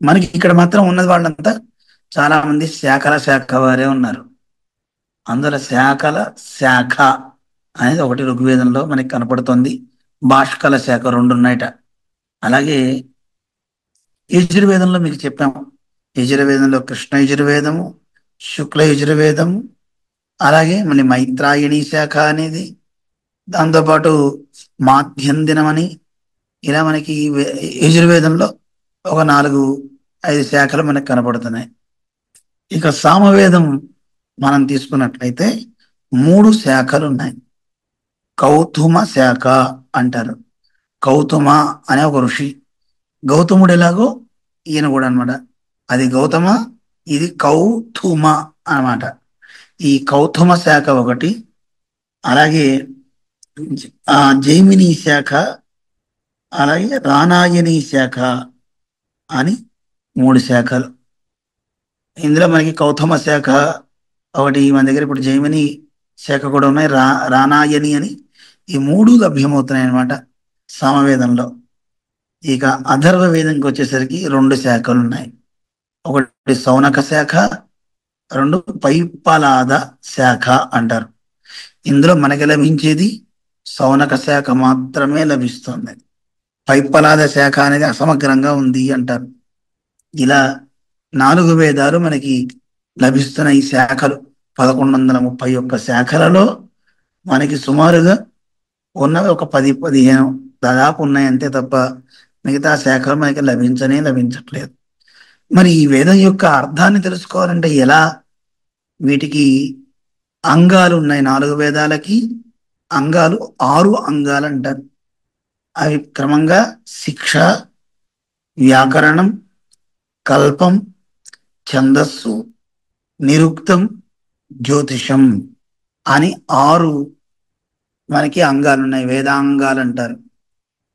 మనకి ఇక్కడ మాత్రం ఉన్నది వాళ్ళంతా చాలా మంది శాఖల శాఖ వారే ఉన్నారు. అందులో శాఖల శాఖ అనేది ఒకటి ఋగ్వేదంలో మనకి కనపడుతుంది. భాష్కల శాఖ 2 ఉన్నాయట. అలాగే యజుర్వేదంలో మీకు చెప్పాము, యజుర్వేదంలో కృష్ణ యజుర్వేదము, శుక్ల యజుర్వేదము, అలాగే మళ్ళీ మైత్రాయణి శాఖ అనేది, దాంతోపాటు మాధ్యం దినమని, ఇలా మనకి యజుర్వేదంలో ఒక 4-5 శాఖలు మనకు కనపడుతున్నాయి. ఇక సామవేదం మనం తీసుకున్నట్లయితే 3 శాఖలు ఉన్నాయి. కౌతుమ శాఖ అంటారు. కౌతుమ అనే ఒక ఋషి, గౌతముడు ఎలాగో ఈయన కూడా అనమాట. అది గౌతమ, ఇది కౌతుమ అన్నమాట. ఈ కౌతుమ శాఖ ఒకటి, అలాగే జైమిని శాఖ, అలాగే రానాయని శాఖ అని 3 శాఖలు. ఇందులో మనకి కౌతుమ శాఖ ఒకటి, మన దగ్గర ఇప్పుడు జైమిని శాఖ కూడా ఉన్నాయి, రానాయని అని, ఈ 3 లభ్యమవుతున్నాయి అన్నమాట సామవేదంలో. ఇక అథర్వ వేదంకి వచ్చేసరికి 2 శాఖలు ఉన్నాయి. ఒకటి సౌనక శాఖ, 2 పైప్పలాద శాఖ అంటారు. ఇందులో మనకి లభించేది సౌనక శాఖ మాత్రమే లభిస్తుంది. పైప్పలాద శాఖ అనేది అసమగ్రంగా ఉంది అంటారు. ఇలా 4 వేదాలు మనకి లభిస్తున్న ఈ శాఖలు 1131 శాఖలలో మనకి సుమారుగా ఉన్నవి ఒక 10-15 దాదాపు ఉన్నాయి అంతే తప్ప మిగతా శాఖలు మనకి లభించట్లేదు. మరి ఈ వేదం యొక్క అర్థాన్ని తెలుసుకోవాలంటే ఎలా? వీటికి అంగాలు ఉన్నాయి. 4 వేదాలకి అంగాలు 6 అంగాలు అంటారు. అవి క్రమంగా శిక్ష, వ్యాకరణం, కల్పం, ఛందస్సు, నిరుక్తం, జ్యోతిషం అని 6 మనకి అంగాలు ఉన్నాయి, వేదాంగాలు అంటారు.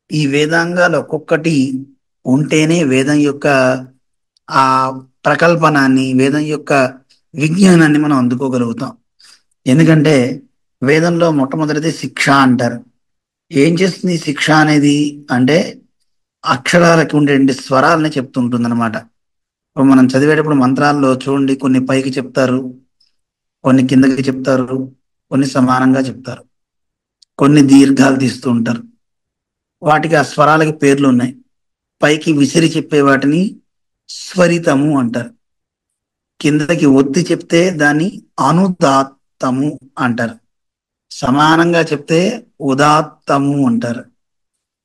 ఈ వేదాంగాలు ఒక్కొక్కటి ఉంటేనే వేదం యొక్క ఆ ప్రకల్పనాన్ని, వేదం యొక్క విజ్ఞానాన్ని మనం అందుకోగలుగుతాం. ఎందుకంటే వేదంలో మొట్టమొదటిది శిక్ష అంటారు. ఏం చేస్తుంది శిక్ష అనేది అంటే అక్షరాలకి ఉండే స్వరాలని చెప్తుంటుంది అనమాట. ఇప్పుడు మనం చదివేటప్పుడు మంత్రాల్లో చూడండి, కొన్ని పైకి చెప్తారు, కొన్ని కిందకి చెప్తారు, కొన్ని సమానంగా చెప్తారు, కొన్ని దీర్ఘాలు తీస్తూ ఉంటారు. వాటికి ఆ స్వరాలకి పేర్లు ఉన్నాయి. పైకి విసిరి చెప్పే వాటిని స్వరితము అంటారు. కిందకి ఒత్తి చెప్తే దాన్ని అనుదాత్తము అంటారు. సమానంగా చెప్తే ఉదాత్తము అంటారు.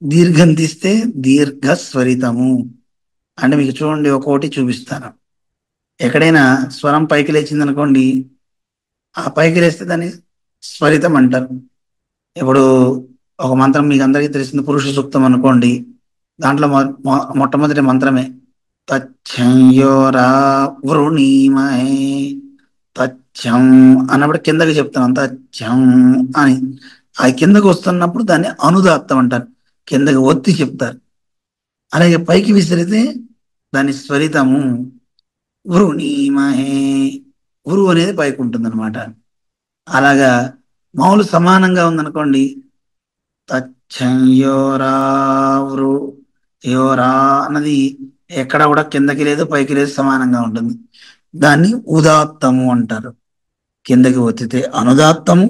దీర్ఘం తీస్తే దీర్ఘ స్వరితము. అంటే మీకు చూడండి, ఒక్కొక్కటి చూపిస్తాను. ఎక్కడైనా స్వరం పైకి లేచింది అనుకోండి, ఆ పైకి లేస్తే దాన్ని స్వరితం అంటారు. ఇప్పుడు ఒక మంత్రం మీకు అందరికీ తెలిసింది పురుష సూక్తం అనుకోండి, దాంట్లో మొట్టమొదటి మంత్రమే తచ్చంయోరా వృణీమహే. తచ్చం అన్నప్పుడు కిందకి చెప్తున్నాం, తచ్చం అని. ఆ కిందకి వస్తున్నప్పుడు దాన్ని అనుదాత్తం అంటారు, కిందకి ఒత్తి చెప్తారు. అలాగే పైకి విసిరితే దాన్ని స్వరితము. వృణీమహే, వృ అనేది పైకి ఉంటుంది అనమాట. అలాగా మామూలు సమానంగా ఉందనుకోండి, తచ్చంయోరా వృ, యోరా అన్నది ఎక్కడ కూడా కిందకి లేదు పైకి లేదు, సమానంగా ఉంటుంది. దాన్ని ఉదాత్తము అంటారు. కిందకి ఒత్తితే అనుదాత్తము,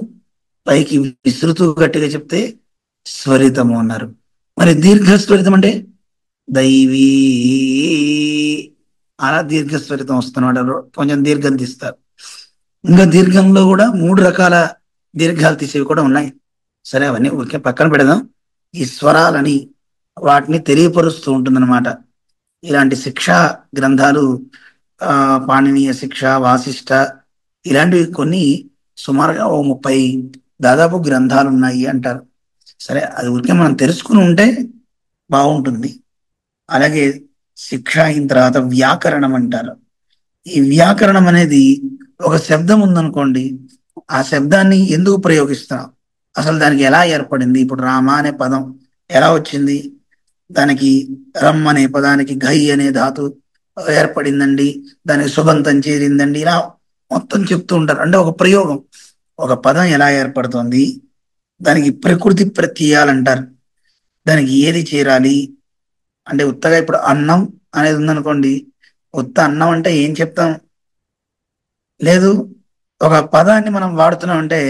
పైకి విస్తృతూ గట్టిగా చెప్తే స్వరితము అన్నారు. మరి దీర్ఘస్వరితం అంటే దైవీ, అలా దీర్ఘస్వరితం వస్తున్నమాట, కొంచెం దీర్ఘం తీస్తారు. ఇంకా దీర్ఘంలో కూడా 3 రకాల దీర్ఘాలు తీసేవి కూడా ఉన్నాయి. సరే, అవన్నీ ఊరికే పక్కన పెడదాం. ఈ స్వరాలని వాటిని తెలియపరుస్తూ ఉంటుందన్నమాట. ఇలాంటి శిక్షా గ్రంథాలు, పాణినీయ శిక్ష, వాసిష్ట, ఇలాంటివి కొన్ని సుమారుగా ఓ 30 దాదాపు గ్రంథాలు ఉన్నాయి అంటారు. సరే, అది ఊరికే మనం తెలుసుకుని ఉంటే బాగుంటుంది. అలాగే శిక్ష అయిన తర్వాత వ్యాకరణం అంటారు. ఈ వ్యాకరణం అనేది ఒక శబ్దం ఉందనుకోండి, ఆ శబ్దాన్ని ఎందుకు ప్రయోగిస్తున్నాం, అసలు దానికి ఎలా ఏర్పడింది. ఇప్పుడు రామ అనే పదం ఎలా వచ్చింది, దానికి రమ్ అనే పదానికి ఘై అనే ధాతు ఏర్పడిందండి, దానికి సుబంతం చేరిందండి, ఇలా మొత్తం చెప్తూ ఉంటారు. అంటే ఒక ప్రయోగం, ఒక పదం ఎలా ఏర్పడుతుంది, దానికి ప్రకృతి ప్రత్యయాలు అంటారు. దానికి ఏది చేరాలి అంటే, ఉత్తగా ఇప్పుడు అన్నం అనేది ఉందనుకోండి, ఉత్త అన్నం అంటే ఏం చెప్తాం, లేదు. ఒక పదాన్ని మనం వాడుతున్నాం అంటే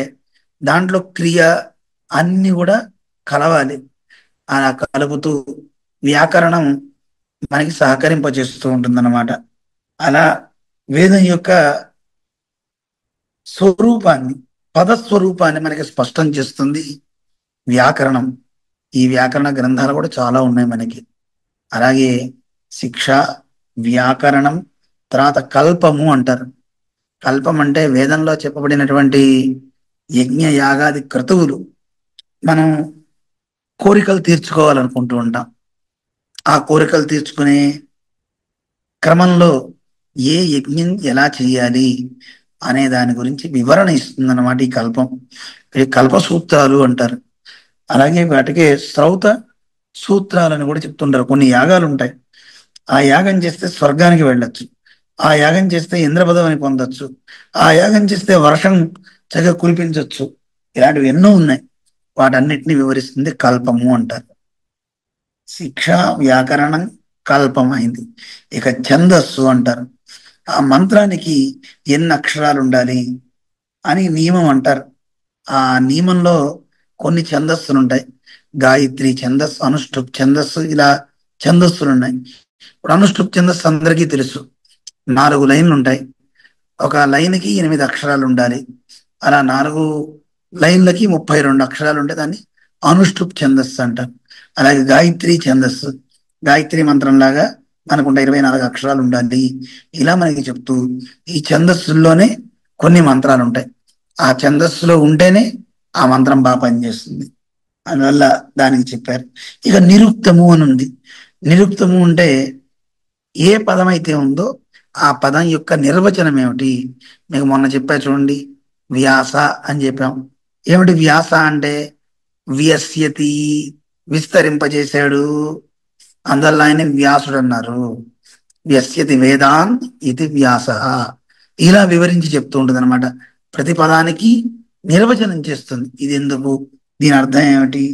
దాంట్లో క్రియ అన్ని కూడా కలవాలి. అలా కలుపుతూ వ్యాకరణం మనకి సహకరింపజేస్తూ ఉంటుందన్నమాట. అలా వేదం యొక్క స్వరూపాన్ని, పదస్వరూపాన్ని మనకి స్పష్టం చేస్తుంది వ్యాకరణం. ఈ వ్యాకరణ గ్రంథాలు కూడా చాలా ఉన్నాయి మనకి. అలాగే శిక్ష, వ్యాకరణం, తర్వాత కల్పము అంటారు. కల్పం అంటే వేదంలో చెప్పబడినటువంటి యజ్ఞ యాగాది క్రతువులు మనం కోరికలు తీర్చుకోవాలనుకుంటూ ఉంటాం. ఆ కోరికలు తీర్చుకునే క్రమంలో ఏ యజ్ఞం ఎలా చేయాలి అనే దాని గురించి వివరణ ఇస్తుందన్నమాట ఈ కల్పం. ఈ కల్ప సూత్రాలు అంటారు. అలాగే వాటికి శ్రౌత సూత్రాలని కూడా చెప్తుంటారు. కొన్ని యాగాలు ఉంటాయి, ఆ యాగం చేస్తే స్వర్గానికి వెళ్ళొచ్చు, ఆ యాగం చేస్తే ఇంద్ర పదవిని పొందొచ్చు, ఆ యాగం చేస్తే వర్షం చక్కగా కురిపించవచ్చు. ఇలాంటివి ఎన్నో ఉన్నాయి. వాటన్నిటిని వివరిస్తుంది కల్పము అంటారు. శిక్ష, వ్యాకరణం, కల్పం అయింది. ఇక ఛందస్సు అంటారు. ఆ మంత్రానికి ఎన్ని అక్షరాలు ఉండాలి అని నియమం అంటారు. ఆ నియమంలో కొన్ని ఛందస్సులు ఉంటాయి. గాయత్రి ఛందస్సు, అనుష్ఠుప్ ఛందస్సు, ఇలా ఛందస్సులు ఉన్నాయి. ఇప్పుడు అనుష్ఠుప్ ఛందస్సు అందరికీ తెలుసు, 4 లైన్లు ఉంటాయి. ఒక లైన్కి 8 అక్షరాలు ఉండాలి. అలా 4 లైన్లకి 32 అక్షరాలు ఉంటే దాన్ని అనుష్ఠుప్ ఛందస్సు అంటారు. అలాగే గాయత్రి ఛందస్సు, గాయత్రి మంత్రం లాగా మనకుంట 24 అక్షరాలు ఉండాలి. ఇలా మనకి చెప్తూ ఈ ఛందస్సుల్లోనే కొన్ని మంత్రాలు ఉంటాయి. ఆ ఛందస్సులో ఉంటేనే ఆ మంత్రం బాగా పనిచేస్తుంది, అందువల్ల దానికి చెప్పారు. ఇక నిరుక్తము అని ఉంది. నిరుక్తము అంటే ఏ పదం అయితే ఉందో ఆ పదం యొక్క నిర్వచనం ఏమిటి. మీకు మొన్న చెప్పా చూడండి, వ్యాస అని చెప్పాం. ఏమిటి వ్యాస అంటే, వ్యస్యతి, విస్తరింపజేశాడు, అందువల్ల ఆయన వ్యాసుడు అన్నారు. వ్యస్యతి వేదాన్ ఇది వ్యాస, ఇలా వివరించి చెప్తూ ఉంటుంది అనమాట. ప్రతి పదానికి నిర్వచనం చేస్తుంది, ఇది ఎందుకు, దీని అర్థం ఏమిటి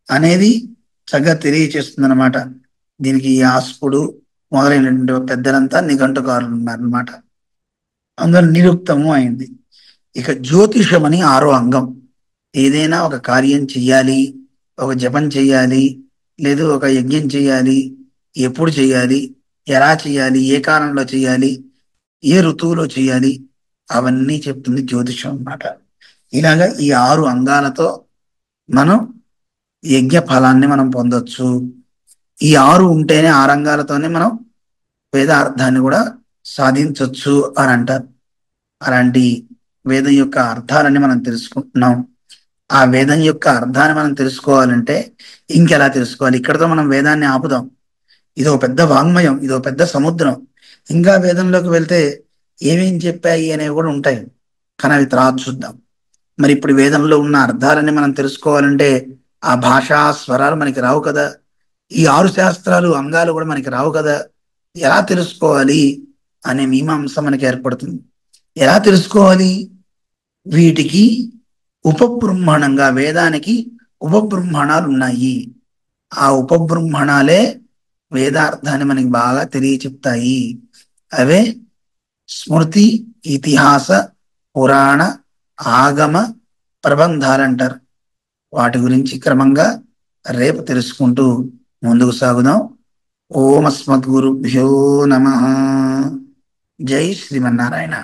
అనేది చక్కగా తెలియచేస్తుంది అనమాట. దీనికి యాస్కుడు మొదలైనటువంటి పెద్దలంతా నిఘంటుకారులు ఉన్నారనమాట. అందువల్ల నిరుక్తము అయింది. ఇక జ్యోతిషం అని 6వ అంగం. ఏదైనా ఒక కార్యం చెయ్యాలి, ఒక జపం చెయ్యాలి, లేదు ఒక యజ్ఞం చెయ్యాలి, ఎప్పుడు చెయ్యాలి, ఎలా చెయ్యాలి, ఏ కాలంలో చెయ్యాలి, ఏ ఋతువులో చేయాలి, అవన్నీ చెప్తుంది జ్యోతిషం అన్నమాట. ఇలాగా ఈ 6 అంగాలతో మనం యజ్ఞ ఫలాన్ని మనం పొందొచ్చు. ఈ 6 ఉంటేనే, 6 అంగాలతోనే మనం వేదార్థాన్ని కూడా సాధించవచ్చు అని అంటారు. అలాంటి వేదం యొక్క అర్థాలని మనం తెలుసుకుంటున్నాం. ఆ వేదం యొక్క అర్థాన్ని మనం తెలుసుకోవాలంటే ఇంకెలా తెలుసుకోవాలి, ఇక్కడతో మనం వేదాన్ని ఆపుదాం. ఇదో పెద్ద వాంగ్మయం, ఇదో పెద్ద సముద్రం. ఇంకా వేదంలోకి వెళ్తే ఏమేం చెప్పాయి అనేవి కూడా ఉంటాయి, కానీ అవి తర్వాత చూద్దాం. మరి ఇప్పుడు వేదంలో ఉన్న అర్థాలని మనం తెలుసుకోవాలంటే ఆ భాషా స్వరాలు మనకి రావు కదా, ఈ 6 శాస్త్రాలు అంగాలు కూడా మనకి రావు కదా. ఎలా తెలుసుకోవాలి అనే మీమాంస మనకి ఏర్పడుతుంది. ఎలా తెలుసుకోవాలి? వీటికి ఉపబృంహణంగా, వేదానికి ఉపబృంహణాలు ఉన్నాయి. ఆ ఉపబృంహణాలే వేదార్థాన్ని మనకి బాగా తెలియచెప్తాయి. అవే స్మృతి, ఇతిహాస, పురాణ, ఆగమ ప్రబంధాలంటారు. వాటి గురించి క్రమంగా రేపు తెలుసుకుంటూ ముందుకు సాగుదాం. ఓం అస్మద్గురుభ్యో నమః. జై శ్రీమన్నారాయణ.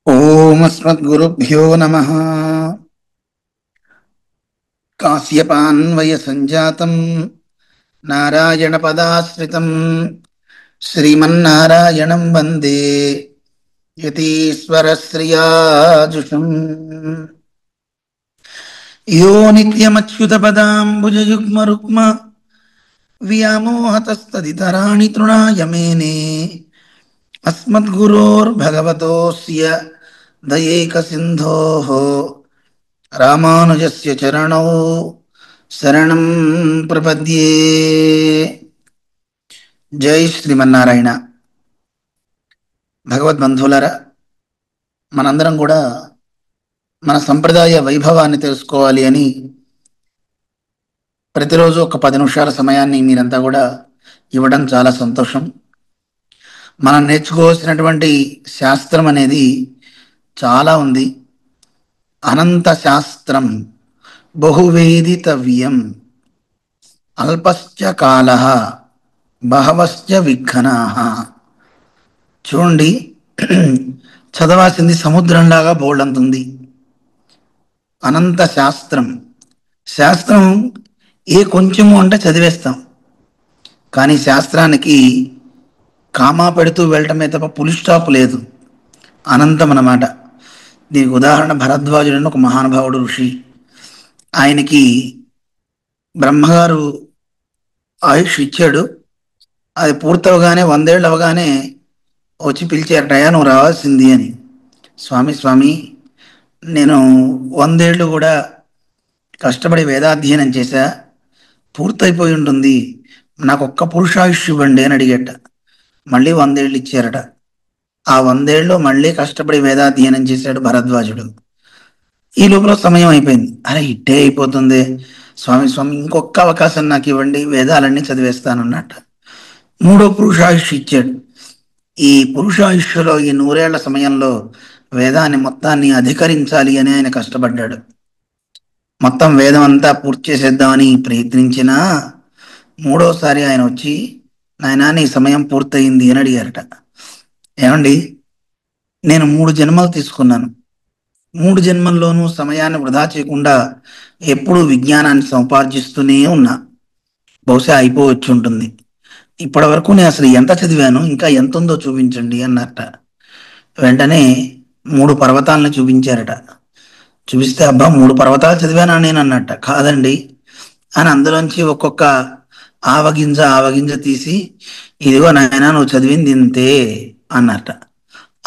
ఓం అస్మద్గురుభ్యో నమః. కాశ్యపాన్వయ సంజాతం నారాయణ పదాశ్రితం శ్రీమన్నారాయణం వందే యతీశ్వర శ్రియాజుషం. యో నిత్యమచ్యుత పదాంబుజయుగ్మరుక్మ వ్యామోహతస్తదితరాణి తృణాయ మేనే. అస్మద్గురోర్భగవతోస్య దయైక సింధోః రామానుజస్య చరణౌ శరణం ప్రపద్యే. జై శ్రీమన్నారాయణ. భగవద్బంధువులారా, మనందరం కూడా మన సంప్రదాయ వైభవాన్ని తెలుసుకోవాలి అని ప్రతిరోజు ఒక 10 నిమిషాల సమయాన్ని మీరంతా కూడా ఇవ్వడం చాలా సంతోషం. మనం నేర్చుకోవాల్సినటువంటి శాస్త్రం అనేది చాలా ఉంది. అనంత శాస్త్రం బహువేదితవ్యం అల్పశ్చ కాలః బహవశ్చ విఘ్నాః. చూడండి, చదవాల్సింది సముద్రంలాగా బోల్డంతుంది. అనంత శాస్త్రం. శాస్త్రం ఏ కొంచెము అంటే చదివేస్తాం, కానీ శాస్త్రానికి కామా పెడుతూ వెళ్ళటమే తప్ప పులి స్టాప్ లేదు. అనంతం అన్నమాట. దీనికి ఉదాహరణ భరద్వాజుడు అని ఒక మహానుభావుడు ఋషి. ఆయనకి బ్రహ్మగారు ఆయుష్ ఇచ్చాడు. అది పూర్తవగానే 100 ఏళ్ళు అవగానే వచ్చి పిలిచారటయ్యా, నువ్వు రావాల్సింది అని. స్వామి స్వామి, నేను 100 ఏళ్ళు కూడా కష్టపడి వేదాధ్యయనం చేశా, పూర్తయిపోయి ఉంటుంది, నాకు ఒక్క పురుషాయుష్ ఇవ్వండి అని అడిగట. మళ్ళీ 100 ఏళ్ళు ఇచ్చారట. ఆ 100 ఏళ్ళు మళ్ళీ కష్టపడి వేదాధ్యయనం చేశాడు భరద్వాజుడు. ఈ లోపల సమయం అయిపోయింది. అరే ఇట్టే అయిపోతుంది, స్వామి స్వామి ఇంకొక అవకాశం నాకు ఇవ్వండి, వేదాలన్నీ చదివేస్తానన్నట్ట. 3వ పురుషాయుష్ ఇచ్చాడు. ఈ పురుషాయుష్లో ఈ 100 ఏళ్ల సమయంలో వేదాన్ని మొత్తాన్ని అధికరించాలి అని ఆయన కష్టపడ్డాడు. మొత్తం వేదం అంతా పూర్తి చేసేద్దామని ప్రయత్నించినా 3వసారి ఆయన వచ్చి, నాయనా నీ సమయం పూర్తయింది అని అడిగారట. ఏమండి, నేను 3 జన్మలు తీసుకున్నాను, 3 జన్మల్లోనూ సమయాన్ని వృధా చేయకుండా ఎప్పుడూ విజ్ఞానాన్ని సంపార్జిస్తూనే ఉన్నా, బహుశా అయిపోవచ్చు ఉంటుంది. ఇప్పటి వరకు నేను అసలు ఎంత చదివాను, ఇంకా ఎంత ఉందో చూపించండి అన్నట్ట. వెంటనే 3 పర్వతాలను చూపించారట. చూపిస్తే, అబ్బా 3 పర్వతాలు చదివానా నేను అన్నట్ట. కాదండి అని అందులోంచి ఒక్కొక్క ఆవగింజ ఆవగింజ తీసి, ఇదిగో నాయనా నువ్వు చదివింది ఇంతే అన్నట్ట.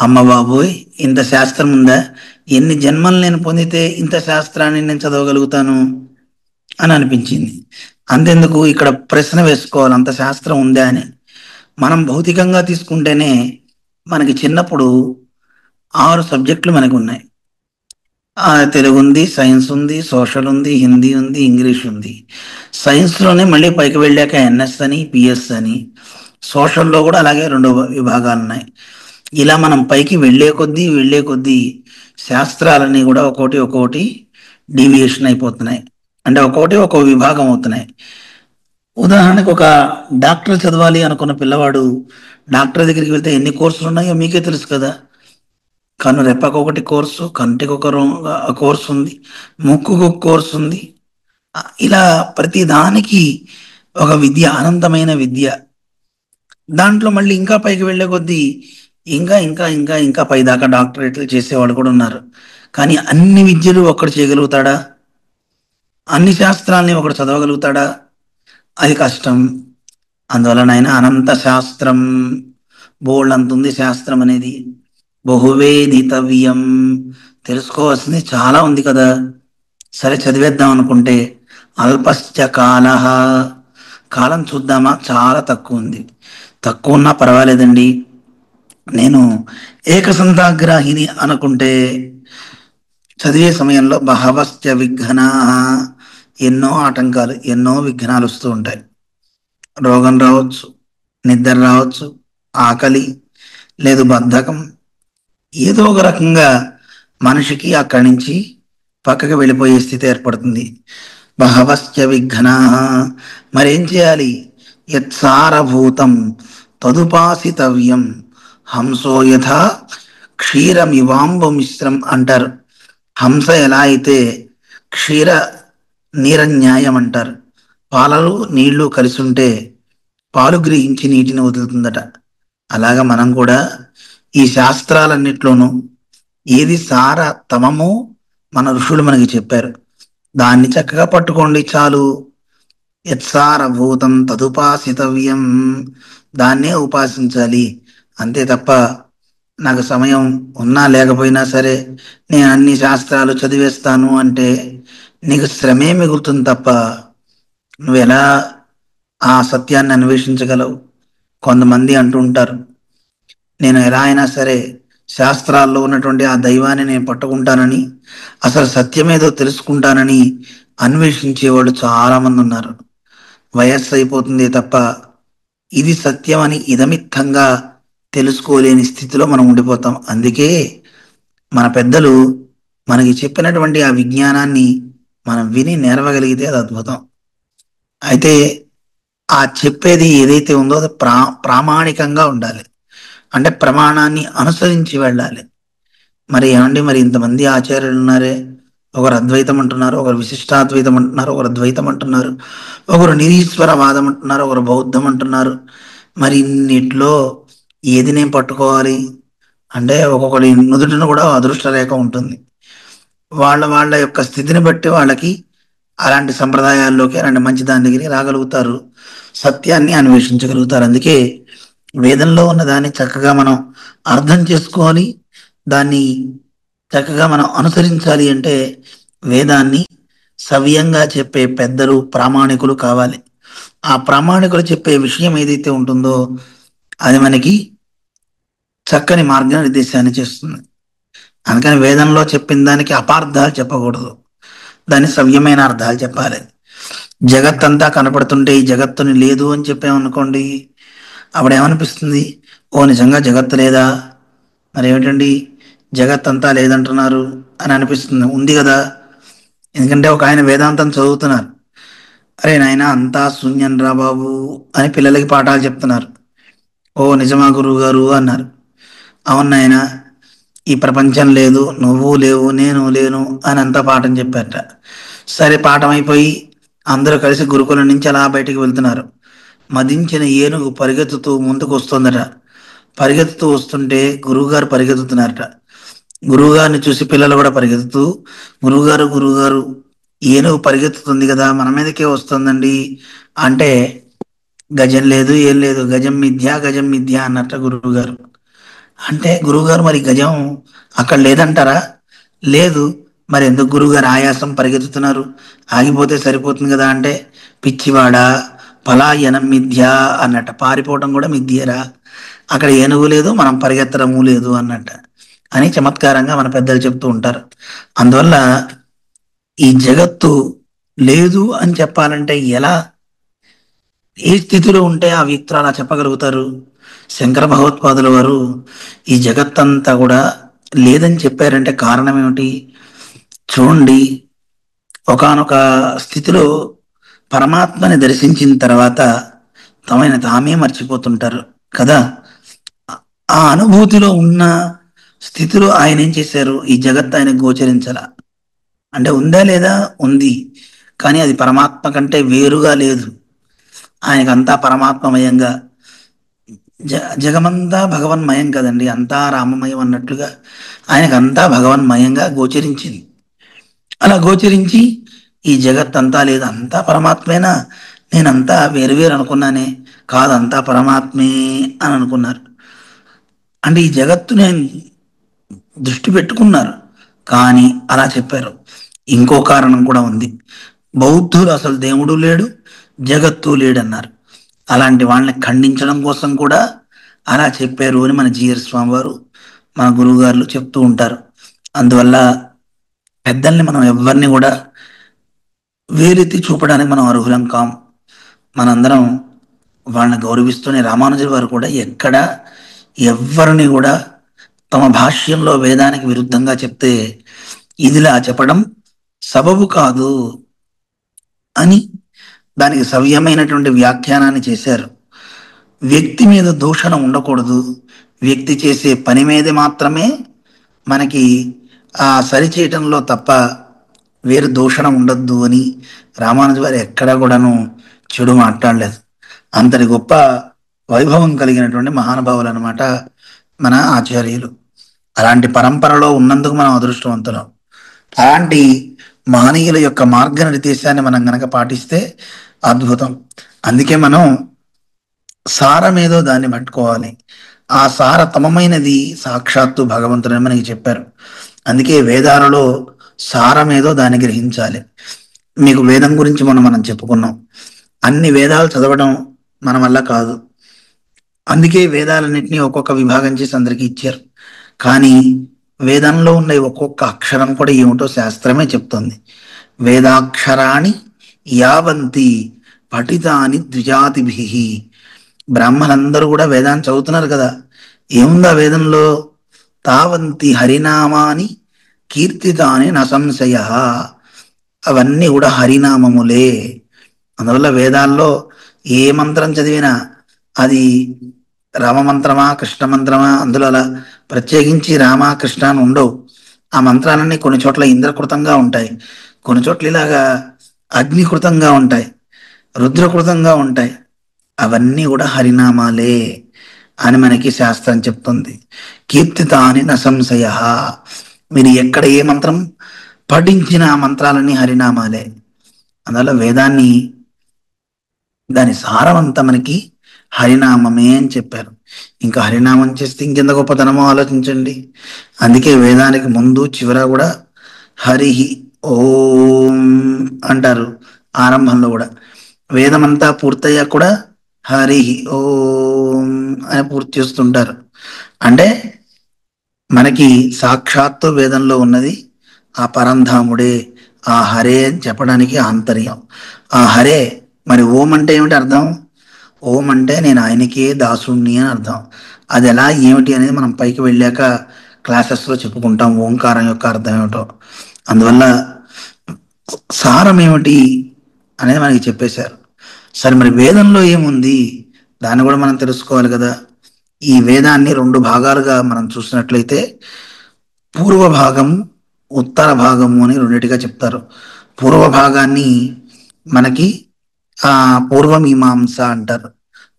అమ్మ బాబోయ్, ఇంత శాస్త్రం ఉందా? ఎన్ని జన్మలు నేను పొందితే ఇంత శాస్త్రాన్ని నేను చదవగలుగుతాను అని అనిపించింది. అంతెందుకు, ఇక్కడ ప్రశ్న వేసుకోవాలి, అంత శాస్త్రం ఉందా అని. మనం భౌతికంగా తీసుకుంటేనే మనకి చిన్నప్పుడు 6 సబ్జెక్టులు మనకు ఉన్నాయి. తెలుగు ఉంది, సైన్స్ ఉంది, సోషల్ ఉంది, హిందీ ఉంది, ఇంగ్లీష్ ఉంది. సైన్స్లోనే మళ్ళీ పైకి వెళ్ళాక ఎన్ఎస్ అని, పిఎస్ అని, సోషల్లో కూడా అలాగే 2 విభాగాలు ఉన్నాయి. ఇలా మనం పైకి వెళ్ళే కొద్దీ శాస్త్రాలన్నీ కూడా ఒక్కోటి డీవియేషన్ అయిపోతున్నాయి. అంటే ఒక్కో విభాగం అవుతున్నాయి. ఉదాహరణకు ఒక డాక్టర్ చదవాలి అనుకున్న పిల్లవాడు డాక్టర్ దగ్గరికి వెళ్తే ఎన్ని కోర్సులు ఉన్నాయో మీకే తెలుసు కదా. కన్ను రెప్పకు ఒకటి కోర్సు, కంటికి ఒక కోర్సు ఉంది, ముక్కుకు ఒక కోర్సు ఉంది. ఇలా ప్రతి దానికి ఒక విద్య, అనంతమైన విద్య. దాంట్లో మళ్ళీ ఇంకా పైకి వెళ్ళే కొద్దీ ఇంకా ఇంకా ఇంకా ఇంకా పైదాకా డాక్టరేట్లు చేసేవాళ్ళు కూడా ఉన్నారు. కానీ అన్ని విద్యలు ఒకడు చేయగలుగుతాడా? అన్ని శాస్త్రాల్ని ఒకడు చదవగలుగుతాడా? అది కష్టం. అందువలన ఆయన అనంత శాస్త్రం, బోల్డ్ అంత ఉంది శాస్త్రం అనేది. బహువేదితవ్యం, తెలుసుకోవాల్సింది చాలా ఉంది కదా. సరే చదివేద్దాం అనుకుంటే అల్పశ్చ కాల, కాలం చూద్దామా, చాలా తక్కువ ఉంది. తక్కువ ఉన్నా పర్వాలేదండి, నేను ఏకసంతాగ్రాహిని అనుకుంటే చదివే సమయంలో బహవశ్చ విఘ్నా, ఎన్నో ఆటంకాలు, ఎన్నో విఘ్నాలు వస్తూ ఉంటాయి. రోగం రావచ్చు, నిద్ర రావచ్చు, ఆకలి లేదు బద్ధకం, ఏదో ఒక రకంగా మనిషికి అక్కడి నుంచి పక్కకి వెళ్ళిపోయే స్థితి ఏర్పడుతుంది. బహవశ్చ విఘ్నా, మరేం చేయాలి? యత్సారభూతం తదుపాసితవ్యం, హంసో యథా క్షీరమివాంబు మిశ్రం అంటారు. హంస ఎలా అయితే క్షీర నీరన్యాయం అంటారు, పాలలు నీళ్లు కలిసి ఉంటే పాలు గ్రహించి నీటిని వదులుతుందట. అలాగా మనం కూడా ఈ శాస్త్రాలన్నిట్లోనూ ఏది సారతమమో మన ఋషులు మనకి చెప్పారు, దాన్ని చక్కగా పట్టుకోండి చాలు. యత్సారభూతం తదుపాసితవ్యం, దాన్నే ఉపాసించాలి. అంతే తప్ప నాకు సమయం ఉన్నా లేకపోయినా సరే నేను అన్ని శాస్త్రాలు చదివేస్తాను అంటే నీకు శ్రమే మిగులుతుంది తప్ప నువ్వు ఎలా ఆ సత్యాన్ని అన్వేషించగలవు? కొంతమంది అంటూ ఉంటారు, నేను ఎలా అయినా సరే శాస్త్రాల్లో ఉన్నటువంటి ఆ దైవాన్ని నేను పట్టుకుంటానని, అసలు సత్యమేదో తెలుసుకుంటానని అన్వేషించేవాళ్ళు చాలా మంది ఉన్నారు. వయస్సు అయిపోతుంది తప్ప ఇది సత్యం అని ఇదమిత్తంగా తెలుసుకోలేని స్థితిలో మనం ఉండిపోతాం. అందుకే మన పెద్దలు మనకి చెప్పినటువంటి ఆ విజ్ఞానాన్ని మనం విని నెరవగలిగితే అది అద్భుతం. అయితే ఆ చెప్పేది ఏదైతే ఉందో అది ప్రామాణికంగా ఉండాలి. అంటే ప్రమాణాన్ని అనుసరించి వెళ్ళాలి. మరి ఏమండి, మరి ఇంతమంది ఆచార్యులు ఉన్నారే, ఒకరు అద్వైతం అంటున్నారు, ఒకరు విశిష్టాద్వైతం అంటున్నారు, ఒకరు ద్వైతం అంటున్నారు, ఒకరు నిరీశ్వరవాదం అంటున్నారు, ఒకరు బౌద్ధం అంటున్నారు. మరి ఇన్నిట్లో ఏది నేను పట్టుకోవాలి అంటే ఒక్కొక్కరి నుదుటిన కూడా అదృష్ట రేఖ ఉంటుంది. వాళ్ళ వాళ్ళ యొక్క స్థితిని బట్టి వాళ్ళకి అలాంటి సంప్రదాయాల్లోకి, అలాంటి మంచి దాని దగ్గరికి రాగలుగుతారు, సత్యాన్ని అన్వేషించగలుగుతారు. అందుకే వేదంలో ఉన్న దాన్ని చక్కగా మనం అర్థం చేసుకోవాలి, దాన్ని చక్కగా మనం అనుసరించాలి. అంటే వేదాన్ని సవ్యంగా చెప్పే పెద్దలు, ప్రామాణికులు కావాలి. ఆ ప్రామాణికులు చెప్పే విషయం ఏదైతే ఉంటుందో అది మనకి చక్కని మార్గనిర్దేశాన్ని చేస్తుంది. అందుకని వేదంలో చెప్పిన దానికి అపార్థాలు చెప్పకూడదు, దాని సవ్యమైన అర్థాలు చెప్పాలి. జగత్తంతా కనపడుతుంటే ఈ జగత్తుని లేదు అని చెప్పామనుకోండి, అప్పుడు ఏమనిపిస్తుంది? ఓ నిజంగా జగత్తు లేదా, మరి ఏమిటండి జగత్తంతా లేదంటున్నారు అని అనిపిస్తుంది. ఉంది కదా, ఎందుకంటే ఒక ఆయన వేదాంతం చదువుతున్నారు, అరే నాయన అంతా శూన్యం రా బాబు అని పిల్లలకి పాఠాలు చెప్తున్నారు. ఓ నిజమా గురువు గారు అన్నారు. అవును నాయన, ఈ ప్రపంచం లేదు, నువ్వు లేవు, నేను లేను అని అంతా పాఠం చెప్పారట. సరే పాఠం అయిపోయి అందరూ కలిసి గురుకులం నుంచి అలా బయటికి వెళ్తున్నారు. మదించిన ఏనుగు పరిగెత్తుతూ ముందుకు వస్తుందట. పరిగెత్తుతూ వస్తుంటే గురువుగారు పరిగెత్తుతున్నారట. గురువుగారిని చూసి పిల్లలు కూడా పరిగెత్తుతూ, గురువుగారు గురువుగారు ఏనుగు పరిగెత్తుతుంది కదా, మన మీదకే వస్తుందండి అంటే గజం లేదు, ఏం లేదు, గజం మిథ్య, గజం మిథ్య అన్నట్ట గురువుగారు. అంటే గురువుగారు మరి గజం అక్కడ లేదంటారా? లేదు. మరి ఎందుకు గురువుగారు ఆయాసం పరిగెత్తుతున్నారు, ఆగిపోతే సరిపోతుంది కదా అంటే, పిచ్చివాడా పలాయనం మిథ్య అన్నట్ట. పారిపోవడం కూడా మిథ్యరా, అక్కడ ఏనుగు లేదు, మనం పరిగెత్తడము లేదు అన్నట్ట అని చమత్కారంగా మన పెద్దలు చెప్తూ ఉంటారు. అందువల్ల ఈ జగత్తు లేదు అని చెప్పాలంటే ఎలా, ఏ స్థితిలో ఉంటే ఆ వ్యక్తులు అలా చెప్పగలుగుతారు? శంకర భగవత్పాదుల వారు ఈ జగత్తంతా కూడా లేదని చెప్పారంటే కారణం ఏమిటి చూడండి. ఒకానొక స్థితిలో పరమాత్మని దర్శించిన తర్వాత తమైన తామే మర్చిపోతుంటారు కదా. ఆ అనుభూతిలో ఉన్న స్థితిలో ఆయన ఏం చేశారు? ఈ జగత్ ఆయన గోచరించాల అంటే ఉందా లేదా, ఉంది, కానీ అది పరమాత్మ కంటే వేరుగా లేదు. ఆయనకంతా పరమాత్మమయంగా, జగమంతా భగవన్మయం కదండి, అంతా రామమయం అన్నట్లుగా ఆయనకంతా భగవన్మయంగా గోచరించింది. అలా గోచరించి ఈ జగత్ అంతా లేదు, అంతా పరమాత్మేనా, నేనంతా వేరు వేరు అనుకున్నానే, కాదంతా పరమాత్మే అని అనుకున్నారు. అంటే ఈ జగత్తుని ఆయన దృష్టి పెట్టుకున్నారు, కానీ అలా చెప్పారు. ఇంకో కారణం కూడా ఉంది. బౌద్ధులు అసలు దేవుడు లేడు, జగత్తు లేడన్నారు. అలాంటి వాళ్ళని ఖండించడం కోసం కూడా అలా చెప్పారు అని మన జిఆర్ స్వామి వారు, మన గురువు గారు చెప్తూ ఉంటారు. అందువల్ల పెద్దల్ని మనం ఎవరిని కూడా వేలెత్తి చూపడానికి మనం అర్హులం కాం. మనందరం వాళ్ళని గౌరవిస్తూనే రామానుజుల వారు కూడా ఎక్కడ ఎవరిని కూడా తమ భాష్యంలో వేదానికి విరుద్ధంగా చెప్తే ఇదిలా చెప్పడం సబబు కాదు అని దానికి సవ్యమైనటువంటి వ్యాఖ్యానాన్ని చేశారు. వ్యక్తి మీద దూషణ ఉండకూడదు, వ్యక్తి చేసే పని మీద మాత్రమే మనకి ఆ సరిచేయటంలో తప్ప వేరు దూషణ ఉండొద్దు అని రామానుజు వారు ఎక్కడా కూడాను చెడు మాట్లాడలేదు. అంతటి గొప్ప వైభవం కలిగినటువంటి మహానుభావులు అనమాట మన ఆచార్యులు. అలాంటి పరంపరలో ఉన్నందుకు మనం అదృష్టవంతులం. అలాంటి మహనీయుల యొక్క మార్గ నిర్దేశాన్ని మనం గనక పాటిస్తే అద్భుతం. అందుకే మనం సారమేదో దాన్ని పట్టుకోవాలి. ఆ సారతమమైనది సాక్షాత్తు భగవంతుడని మనకి చెప్పారు. అందుకే వేదాలలో సారమేదో దాన్ని గ్రహించాలి. మీకు వేదం గురించి మనం చెప్పుకున్నాం. అన్ని వేదాలు చదవడం మన వల్ల కాదు. అందుకే వేదాలన్నింటినీ ఒక్కొక్క విభాగం చేసి అందరికీ ఇచ్చారు. కానీ వేదంలో ఉన్న ఒక్కొక్క అక్షరం కూడా ఏమిటో శాస్త్రమే చెప్తుంది. వేదాక్షరాణి యావంతి పఠితాని ద్విజాతిభి. బ్రాహ్మణులందరూ కూడా వేదాన్ని చదువుతున్నారు కదా. ఏముందా వేదంలో? తావంతి హరినామాని కీర్తితాని నసంశయ. అవన్నీ కూడా హరినామములే. అందువల్ల వేదాల్లో ఏ మంత్రం చదివినా అది రామమంత్రమా కృష్ణ మంత్రమా, అందులో అలా ప్రత్యేకించి రామ కృష్ణ అని ఉండవు. ఆ మంత్రాలన్నీ కొన్ని చోట్ల ఇంద్రకృతంగా ఉంటాయి, కొన్ని చోట్ల ఇలాగా అగ్నికృతంగా ఉంటాయి, రుద్రకృతంగా ఉంటాయి. అవన్నీ కూడా హరినామాలే అని మనకి శాస్త్రం చెప్తుంది. కీర్తితాని నసంశయ. మీరు ఎక్కడ ఏ మంత్రం పఠించిన ఆ మంత్రాలన్నీ హరినామాలే. అందువల్ల వేదాన్ని దాని సారమంతా మనకి హరినామమే అని చెప్పారు. ఇంకా హరినామం చేస్తే ఇంకెంత గొప్పతనమో ఆలోచించండి. అందుకే వేదానికి ముందు చివర కూడా హరి ఓం అంటారు. ఆరంభంలో కూడా వేదమంతా పూర్తయ్యాక కూడా హరి ఓం అని పూర్తి చేస్తుంటారు. అంటే మనకి సాక్షాత్తు వేదంలో ఉన్నది ఆ పరంధాముడే, ఆ హరే అని చెప్పడానికి ఆంతర్యం. ఆ హరే మరి ఓం అంటే ఏమిటి అర్థం? ఓం అంటే నేను ఆయనకే దాసుణ్ణి అని అర్థం. అది ఎలా ఏమిటి అనేది మనం పైకి వెళ్ళాక క్లాసెస్లో చెప్పుకుంటాం, ఓంకారం యొక్క అర్థం ఏమిటో. అందువల్ల సారం ఏమిటి అనేది మనకి చెప్పేశారు. సరే, మరి వేదంలో ఏముంది దాన్ని కూడా మనం తెలుసుకోవాలి కదా. ఈ వేదాన్ని రెండు భాగాలుగా మనం చూసినట్లయితే పూర్వ భాగము, ఉత్తర భాగము అని రెండిటిగా చెప్తారు. పూర్వ భాగాన్ని మనకి పూర్వమీమాంస అంటారు.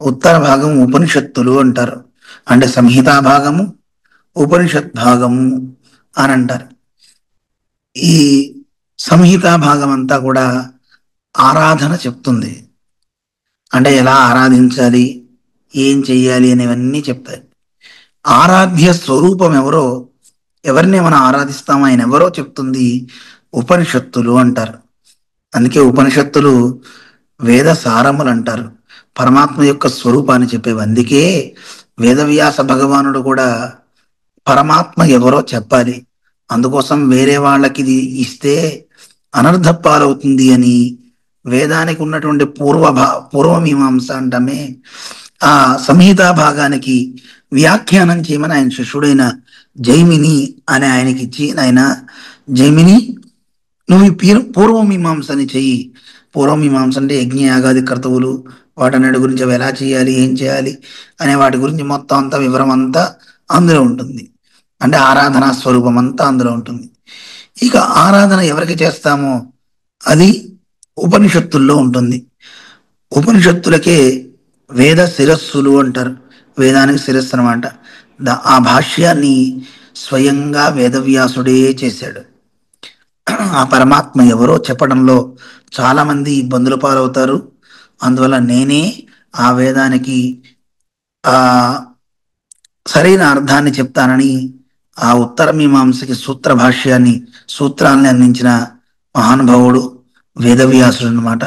ఉత్తర భాగం ఉపనిషత్తులు అంటారు. అంటే సంహితా భాగము, ఉపనిషత్ భాగము అని అంటారు. ఈ సంహితా భాగం అంతా కూడా ఆరాధన చెప్తుంది. అంటే ఎలా ఆరాధించాలి, ఏం చెయ్యాలి అనేవన్నీ చెప్తాయి. ఆరాధ్య స్వరూపం ఎవరో, ఎవరిని మనం ఆరాధిస్తామో ఆయన ఎవరో చెప్తుంది ఉపనిషత్తులు అంటారు. అందుకే ఉపనిషత్తులు వేద సారములు అంటారు, పరమాత్మ యొక్క స్వరూపాన్ని చెప్పేవి. అందుకే వేదవ్యాస భగవానుడు కూడా పరమాత్మ ఎవరో చెప్పాలి, అందుకోసం వేరే వాళ్ళకి ఇది ఇస్తే అనర్థపాలవుతుంది అని వేదానికి ఉన్నటువంటి పూర్వమీమాంస అంటమే ఆ సంహితా భాగానికి వ్యాఖ్యానం చేయమని ఆయన శిష్యుడైన జైమిని అని ఆయనకి ఇచ్చి, ఆయన జైమిని నువ్వు పూర్వమీమాంసని చెయ్యి. పూర్వమీమాంస అంటే యజ్ఞయాగాది కర్తవులు, వాటన్నిటి గురించి అవి ఎలా చేయాలి, ఏం చేయాలి అనే వాటి గురించి మొత్తం అంతా వివరం అంతా అందులో ఉంటుంది. అంటే ఆరాధనా స్వరూపం అంతా అందులో ఉంటుంది. ఇక ఆరాధన ఎవరికి చేస్తామో అది ఉపనిషత్తుల్లో ఉంటుంది. ఉపనిషత్తులకే వేద శిరస్సులు అంటారు. వేదానికి శిరస్సు అనమాట. ఆ భాష్యాన్ని స్వయంగా వేదవ్యాసుడే చేశాడు. ఆ పరమాత్మ ఎవరో చెప్పడంలో చాలా మంది ఇబ్బందుల పాలవుతారు, అందువల్ల నేనే ఆ వేదానికి ఆ సరైన అర్థాన్ని చెప్తానని ఆ ఉత్తర మీమాంసకి సూత్ర భాష్యాన్ని, సూత్రాన్ని అందించిన మహానుభావుడు వేదవ్యాసుడు అన్నమాట.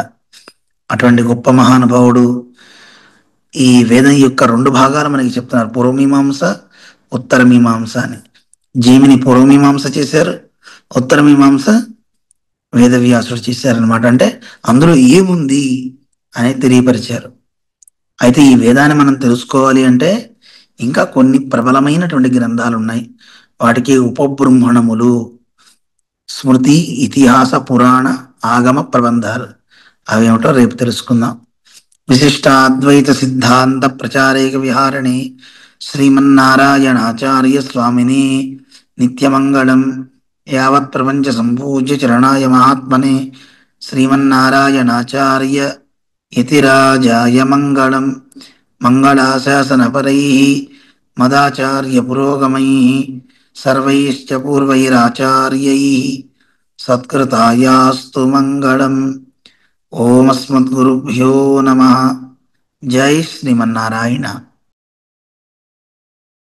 అటువంటి గొప్ప మహానుభావుడు ఈ వేదం యొక్క రెండు భాగాలు మనకి చెప్తున్నారు, పూర్వమీమాంస, ఉత్తర మీమాంస అని. జైమిని పూర్వమీమాంస చేశారు, ఉత్తర మీమాంస వేదవ్యాసుడు చేశారనమాట. అంటే అందులో ఏముంది అని తెలియపరిచారు. అయితే ఈ వేదాన్ని మనం తెలుసుకోవాలి అంటే ఇంకా కొన్ని ప్రబలమైనటువంటి గ్రంథాలు ఉన్నాయి. వాటికి ఉపబృంహణములు, స్మృతి, ఇతిహాస, పురాణ, ఆగమ ప్రబంధాలు. అవేమిటో రేపు తెలుసుకుందాం. విశిష్టాద్వైత సిద్ధాంత ప్రచారేక విహారిణి శ్రీమన్నారాయణాచార్య స్వామిని నిత్యమంగళం. యావత్ ప్రపంచ సంపూజ్య చరణాయ మహాత్మనే శ్రీమన్నారాయణాచార్య యతిరాజాయ మంగళం. మంగళాశాసనపరై మదాచార్య పురోగమై సర్వైశ్చ పూర్వైరాచార్యై సత్కృతాయాస్తు మంగళం. ఓం అస్మద్గురుభ్యో నమః. జై శ్రీమన్నారాయణ.